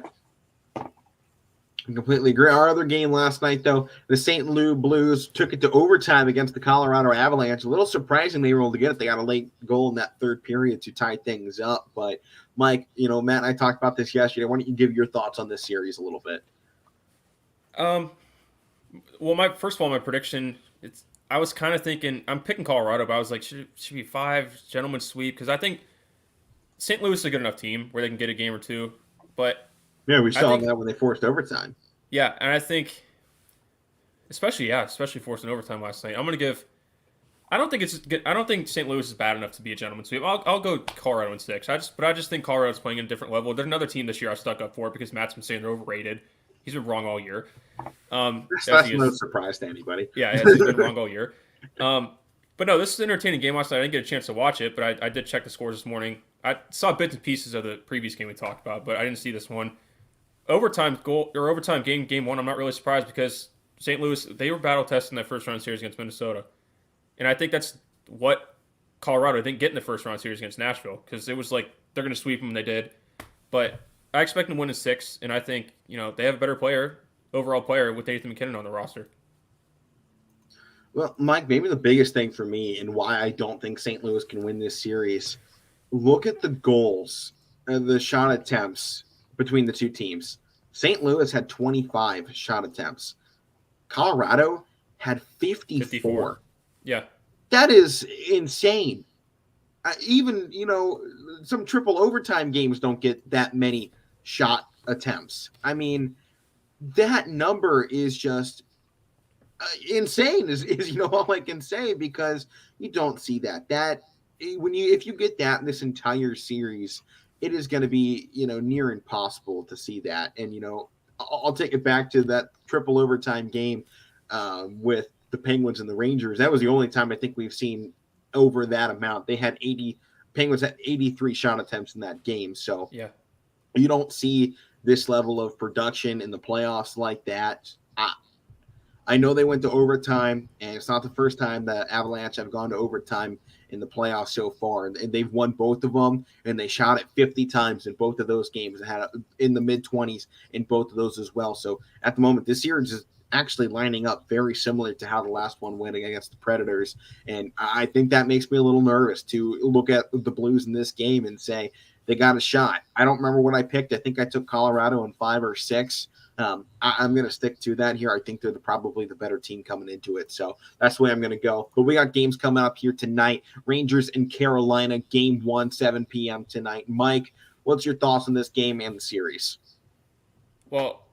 I completely agree. Our other game last night, though, the St. Louis Blues took it to overtime against the Colorado Avalanche. A little surprising they were able to get it. They got a late goal in that third period to tie things up. But, Mike, Matt and I talked about this yesterday. Why don't you give your thoughts on this series a little bit? Well, my prediction, I was kind of thinking, I'm picking Colorado, but I was like, should be 5 gentlemen sweep, because I think St. Louis is a good enough team where they can get a game or 2, but yeah, we saw that when they forced overtime. Yeah, and I think, especially forcing overtime last night, I'm going to give. I don't think St. Louis is bad enough to be a gentleman sweep. I'll go Colorado in 6. I just think Colorado's playing at a different level. There's another team this year I stuck up for because Matt's been saying they're overrated. He's been wrong all year. That's no surprise to anybody. Yeah, he's been wrong all year. But no, this is an entertaining game last night. I didn't get a chance to watch it, but I did check the scores this morning. I saw bits and pieces of the previous game we talked about, but I didn't see this one. Overtime game 1, I'm not really surprised because St. Louis, they were battle testing that first round series against Minnesota. And I think that's what Colorado didn't get in the first round series against Nashville because it was like they're going to sweep them, and they did. But I expect them to win in 6, and I think they have a better overall player with Nathan McKinnon on the roster. Well, Mike, maybe the biggest thing for me and why I don't think St. Louis can win this series, look at the goals, the shot attempts between the two teams. St. Louis had 25 shot attempts. Colorado had 54. Yeah. That is insane. Even, some triple overtime games don't get that many shot attempts. I mean, that number is just insane is all I can say, because you don't see that if you get that in this entire series, it is going to be near impossible to see that. And I'll take it back to that triple overtime game with the Penguins and the Rangers. That was the only time I think we've seen over that amount. They had Penguins had 83 shot attempts in that game. So yeah, you don't see this level of production in the playoffs like that. I know they went to overtime, and it's not the first time the Avalanche have gone to overtime in the playoffs so far. And they've won both of them, and they shot it 50 times in both of those games. They had in the mid-20s in both of those as well. So at the moment, this year is actually lining up very similar to how the last one went against the Predators. And I think that makes me a little nervous to look at the Blues in this game and say they got a shot. I don't remember what I picked. I think I took Colorado in 5 or 6. I'm going to stick to that here. I think they're probably the better team coming into it. So that's the way I'm going to go. But we got games coming up here tonight. Rangers and Carolina, game 1, 7 p.m. tonight. Mike, what's your thoughts on this game and the series? Well,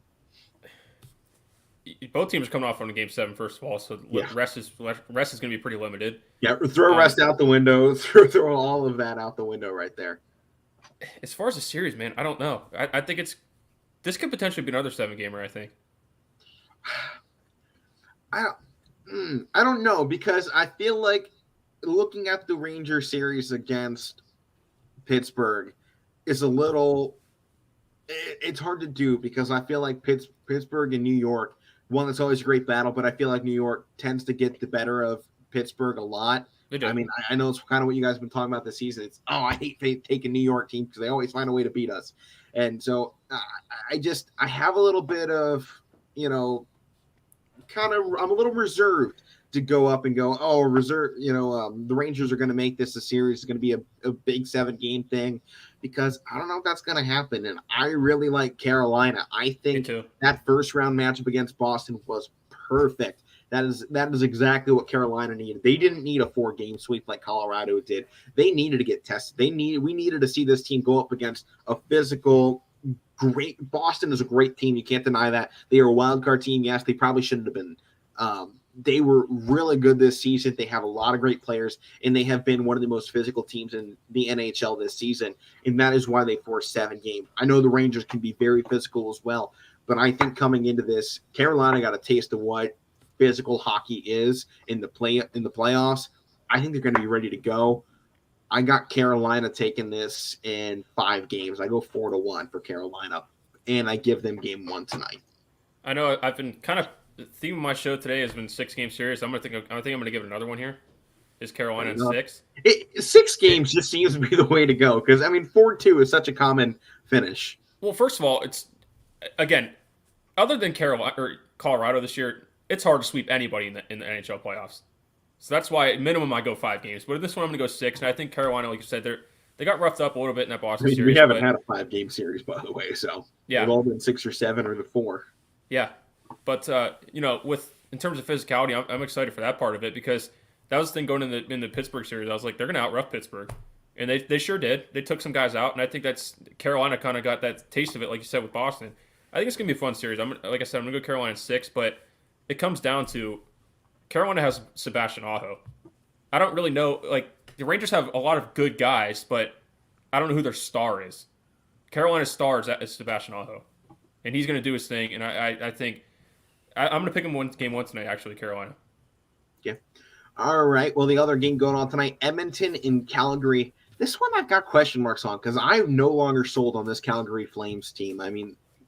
both teams are coming off on a game 7, first of all, so rest is going to be pretty limited. Yeah, throw rest out the window. Throw all of that out the window right there. As far as the series, man, I don't know. I think this could potentially be another 7-gamer, I think. I don't know, because I feel like looking at the Rangers series against Pittsburgh is a little – it's hard to do, because I feel like Pittsburgh and New York, one, that's always a great battle, but I feel like New York tends to get the better of Pittsburgh a lot. They do. I mean, I know it's kind of what you guys have been talking about this season. It's, I hate taking New York teams because they always find a way to beat us. And so I have a little bit of, I'm a little reserved to go up and go, the Rangers are going to make this a series. It's going to be a big 7-game thing, because I don't know if that's going to happen. And I really like Carolina. I think that first round matchup against Boston was perfect. That is exactly what Carolina needed. They didn't need a 4-game sweep like Colorado did. They needed to get tested. We needed to see this team go up against a physical, great. Boston is a great team. You can't deny that. They are a wild card team. Yes, they probably shouldn't have been. They were really good this season. They have a lot of great players, and they have been one of the most physical teams in the NHL this season, and that is why they forced 7 games. I know the Rangers can be very physical as well, but I think coming into this, Carolina got a taste of what physical hockey is in the playoffs. I think they're going to be ready to go. I got Carolina taking this in 5 games. I go 4-1 for Carolina, and I give them game 1 tonight. I know I've been kind of the theme of my show today has been 6-game series. I think I'm going to give it another one here. Is Carolina in 6? 6 games just seems to be the way to go, because 4-2 is such a common finish. Well, first of all, it's again, other than Carolina or Colorado this year, it's hard to sweep anybody in the NHL playoffs. So that's why at minimum I go 5 games. But in this one I'm going to go 6, and I think Carolina, like you said, they got roughed up a little bit in that Boston series. We haven't had a 5-game series, by the way, so they've all been 6 or 7 or the 4. Yeah, but in terms of physicality, I'm excited for that part of it, because that was the thing going in the Pittsburgh series. I was like, they're going to out-rough Pittsburgh, and they sure did. They took some guys out, and I think that's Carolina kind of got that taste of it, like you said with Boston. I think it's going to be a fun series. Like I said, I'm going to go Carolina in 6, but it comes down to Carolina has Sebastian Aho. I don't really know. Like, the Rangers have a lot of good guys, but I don't know who their star is. Carolina's star is Sebastian Aho, and he's going to do his thing. And I think I'm going to pick him game 1 tonight, actually, Carolina. Yeah. All right. Well, the other game going on tonight, Edmonton in Calgary. This one I've got question marks on, because I'm no longer sold on this Calgary Flames team.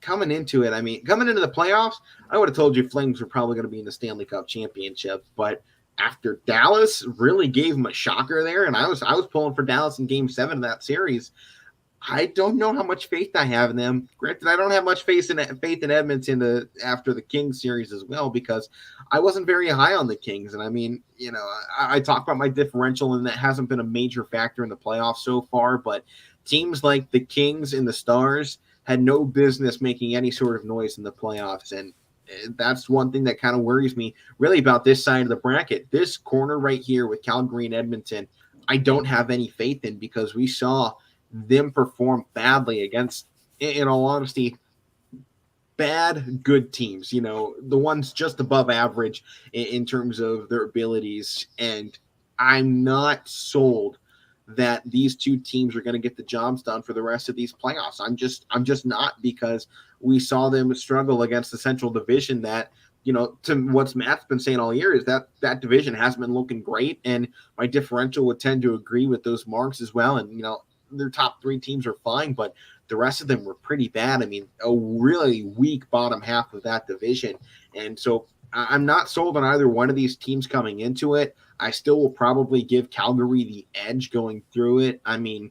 Coming into the playoffs, I would have told you Flames were probably going to be in the Stanley Cup championship. But after Dallas really gave them a shocker there, and I was pulling for Dallas in game 7 of that series, I don't know how much faith I have in them. Granted, I don't have much faith in Edmonton after the Kings series as well, because I wasn't very high on the Kings. And I mean, I talk about my differential, and that hasn't been a major factor in the playoffs so far. But teams like the Kings and the Stars had no business making any sort of noise in the playoffs, and that's one thing that kind of worries me really about this side of the bracket. This corner right here with Calgary and Edmonton, I don't have any faith in, because we saw them perform badly against, in all honesty, bad good teams, the ones just above average in terms of their abilities. And I'm not sold that these two teams are going to get the jobs done for the rest of these playoffs. I'm just not, because we saw them struggle against the Central Division that, to what's Matt's been saying all year, is that division hasn't been looking great. And my differential would tend to agree with those marks as well. And, their top three teams are fine, but the rest of them were pretty bad. I mean, a really weak bottom half of that division. And so I'm not sold on either one of these teams coming into it. I still will probably give Calgary the edge going through it. I mean,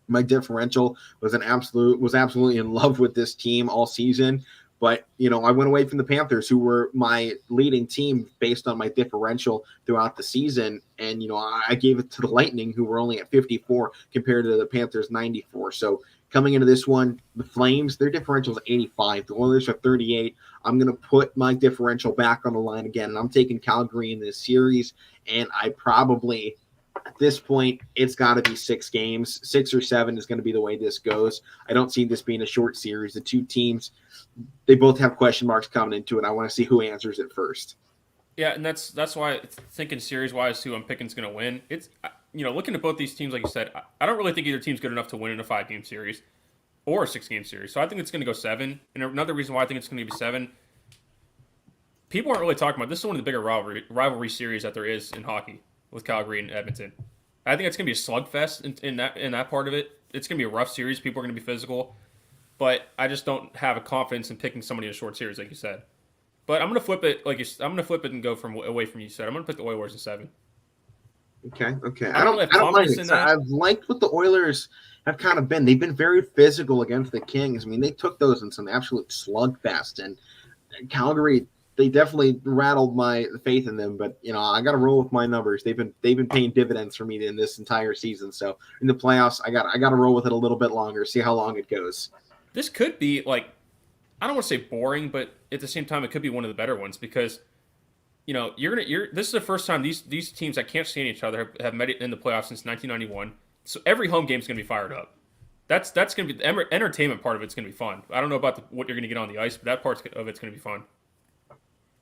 my differential was absolutely in love with this team all season. But, I went away from the Panthers, who were my leading team based on my differential throughout the season. And, I gave it to the Lightning, who were only at 54 compared to the Panthers 94. So coming into this one, the Flames, their differential is 85. The Oilers are 38. I'm going to put my differential back on the line again, and I'm taking Calgary in this series. And I probably, at this point, it's got to be 6 games. 6 or 7 is going to be the way this goes. I don't see this being a short series. The two teams, they both have question marks coming into it. I want to see who answers it first. Yeah, and that's why, thinking series-wise, who I'm picking is going to win. It's, looking at both these teams, like you said, I don't really think either team's good enough to win in a 5-game series or a 6-game series. So I think it's going to go 7. And another reason why I think it's going to be 7, people aren't really talking about this. Is one of the bigger rivalry series that there is in hockey with Calgary and Edmonton. I think it's going to be a slugfest in that part of it. It's going to be a rough series. People are going to be physical. But I just don't have a confidence in picking somebody in a short series, like you said. But I'm gonna flip it, I'm gonna flip it and go away from you said. I'm gonna pick the Oilers in 7. Okay. I don't mind it. I've liked what the Oilers have kind of been. They've been very physical against the Kings. I mean, they took those in some absolute slugfest. And Calgary, they definitely rattled my faith in them. But I got to roll with my numbers. They've been paying dividends for me in this entire season. So in the playoffs, I got to roll with it a little bit longer. See how long it goes. This could be I don't want to say boring, but at the same time, it could be one of the better ones, because, this is the first time these teams that can't stand each other have met in the playoffs since 1991. So every home game is going to be fired up. That's going to be the entertainment part of it's going to be fun. I don't know about what you're going to get on the ice, but that part of it's going to be fun.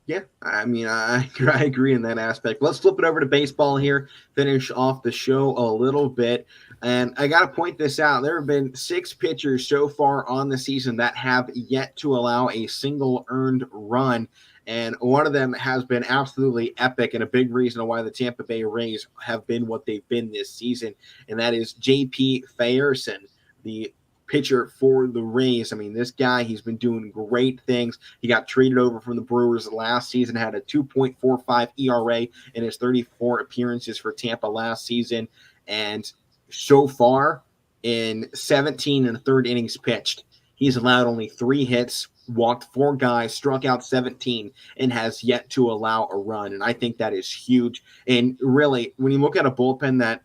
Yeah, I mean, I agree in that aspect. Let's flip it over to baseball here, finish off the show a little bit. And I got to point this out. There have been 6 pitchers so far on the season that have yet to allow a single earned run. And one of them has been absolutely epic, and a big reason why the Tampa Bay Rays have been what they've been this season. And that is J.P. Feyereisen, the pitcher for the Rays. I mean, this guy, he's been doing great things. He got traded over from the Brewers last season, had a 2.45 ERA in his 34 appearances for Tampa last season. And so far, in 17 and a third innings pitched, he's allowed only 3 hits, walked 4 guys, struck out 17, and has yet to allow a run. And I think that is huge. And really, when you look at a bullpen that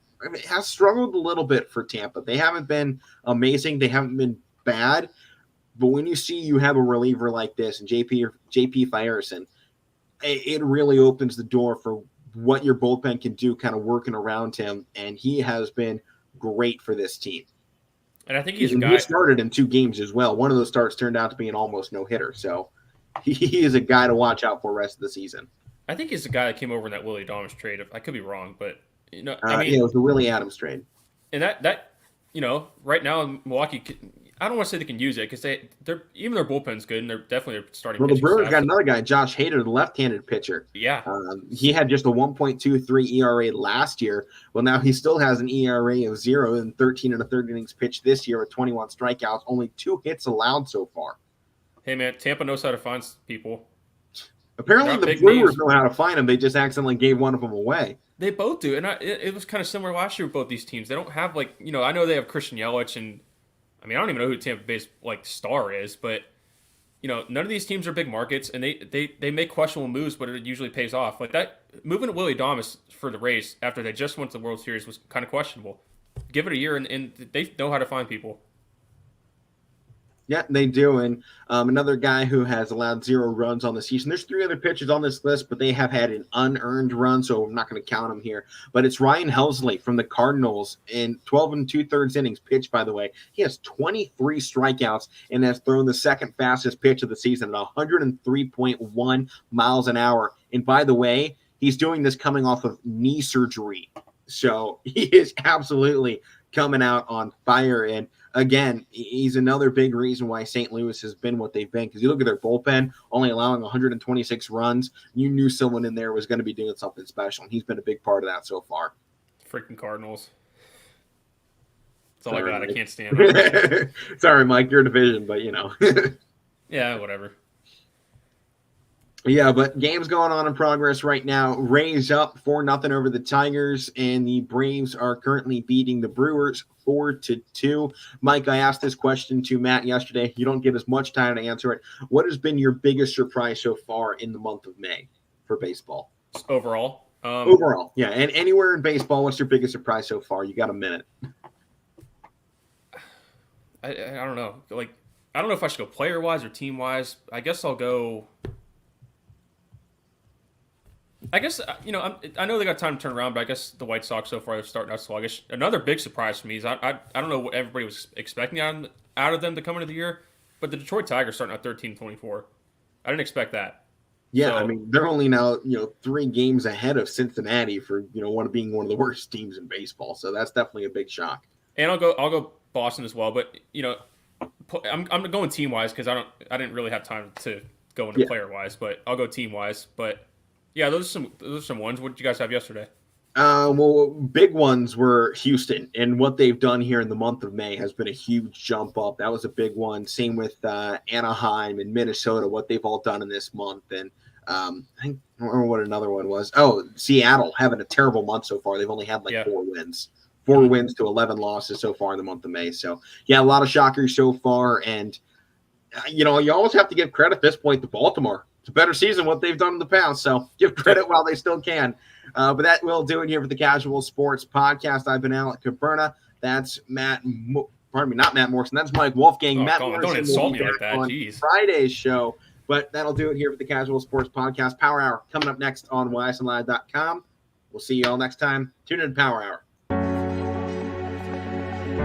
has struggled a little bit for Tampa, they haven't been amazing. They haven't been bad. But when you have a reliever like this, and JP Feyereisen, it really opens the door for what your bullpen can do, kind of working around him. And he has been great for this team. And I think he started in 2 games as well. One of those starts turned out to be an almost no-hitter. So he is a guy to watch out for the rest of the season. I think he's the guy that came over in that Willie Adames trade. I could be wrong, but I mean, it was the Willie Adams trade. And that right now Milwaukee, I don't want to say they can use it, because they're even their bullpen's good, and they're definitely starting. Well, the Brewers got another guy, Josh Hader, the left-handed pitcher. Yeah, he had just a 1.23 ERA last year. Well, now he still has an ERA of 0 in 13 and a third innings pitched this year with 21 strikeouts, only 2 hits allowed so far. Hey man, Tampa knows how to find people. Apparently, the Brewers know how to find them. They just accidentally gave one of them away. They both do, and it was kind of similar last year with both these teams. They don't have I know they have Christian Yelich and I mean, I don't even know who Tampa Bay's star is, but none of these teams are big markets, and they make questionable moves, but it usually pays off. Like that moving to Willie Adames for the Rays after they just went to the World Series was kind of questionable. Give it a year, and they know how to find people. Yeah, they do. And another guy who has allowed 0 runs on the season. There's 3 other pitchers on this list, but they have had an unearned run, so I'm not going to count them here. But it's Ryan Helsley from the Cardinals in 12 2/3 innings pitched, by the way. He has 23 strikeouts and has thrown the second fastest pitch of the season at 103.1 miles an hour. And by the way, he's doing this coming off of knee surgery. So he is absolutely coming out on fire. And again, he's another big reason why St. Louis has been what they've been. Because you look at their bullpen, only allowing 126 runs. You knew someone in there was going to be doing something special, and he's been a big part of that so far. Freaking Cardinals. That's all Sorry, I got. Mike. I can't stand them. Sorry, Mike, your division, but Yeah, whatever. Yeah, but games going on in progress right now. Rays up 4-0 over the Tigers, and the Braves are currently beating the Brewers 4-2. Mike, I asked this question to Matt yesterday. You don't get as much time to answer it. What has been your biggest surprise so far in the month of May for baseball? Overall? Overall, yeah. And anywhere in baseball, what's your biggest surprise so far? You got a minute. I don't know. I don't know if I should go player-wise or team-wise. I guess I'll go... I guess, I know they got time to turn around, but I guess the White Sox so far are starting out sluggish. Another big surprise for me is I don't know what everybody was expecting out of them to come into the year, but the Detroit Tigers starting out 13-24. I didn't expect that. Yeah, So, I mean, they're only now, 3 games ahead of Cincinnati for, being one of the worst teams in baseball. So that's definitely a big shock. And I'll go Boston as well, but, I'm going team-wise because I didn't really have time to go into player-wise, but I'll go team-wise, but... Yeah, those are some ones. What did you guys have yesterday? Well, big ones were Houston, and what they've done here in the month of May has been a huge jump up. That was a big one. Same with Anaheim and Minnesota, what they've all done in this month. And I don't remember what another one was. Oh, Seattle having a terrible month so far. They've only had 4 wins. 4 wins to 11 losses so far in the month of May. So, yeah, a lot of shockers so far. And, you always have to give credit at this point to Baltimore. It's a better season what they've done in the past, so give credit while they still can. But that will do it here for the Casual Sports Podcast. I've been Alec Cabrera. That's not Matt Morrison. That's Mike Wolfgang. Matt Morrison don't insult me like that. On Jeez. Friday's show. But that'll do it here for the Casual Sports Podcast. Power Hour coming up next on YSNlive.com. We'll see you all next time. Tune in to Power Hour.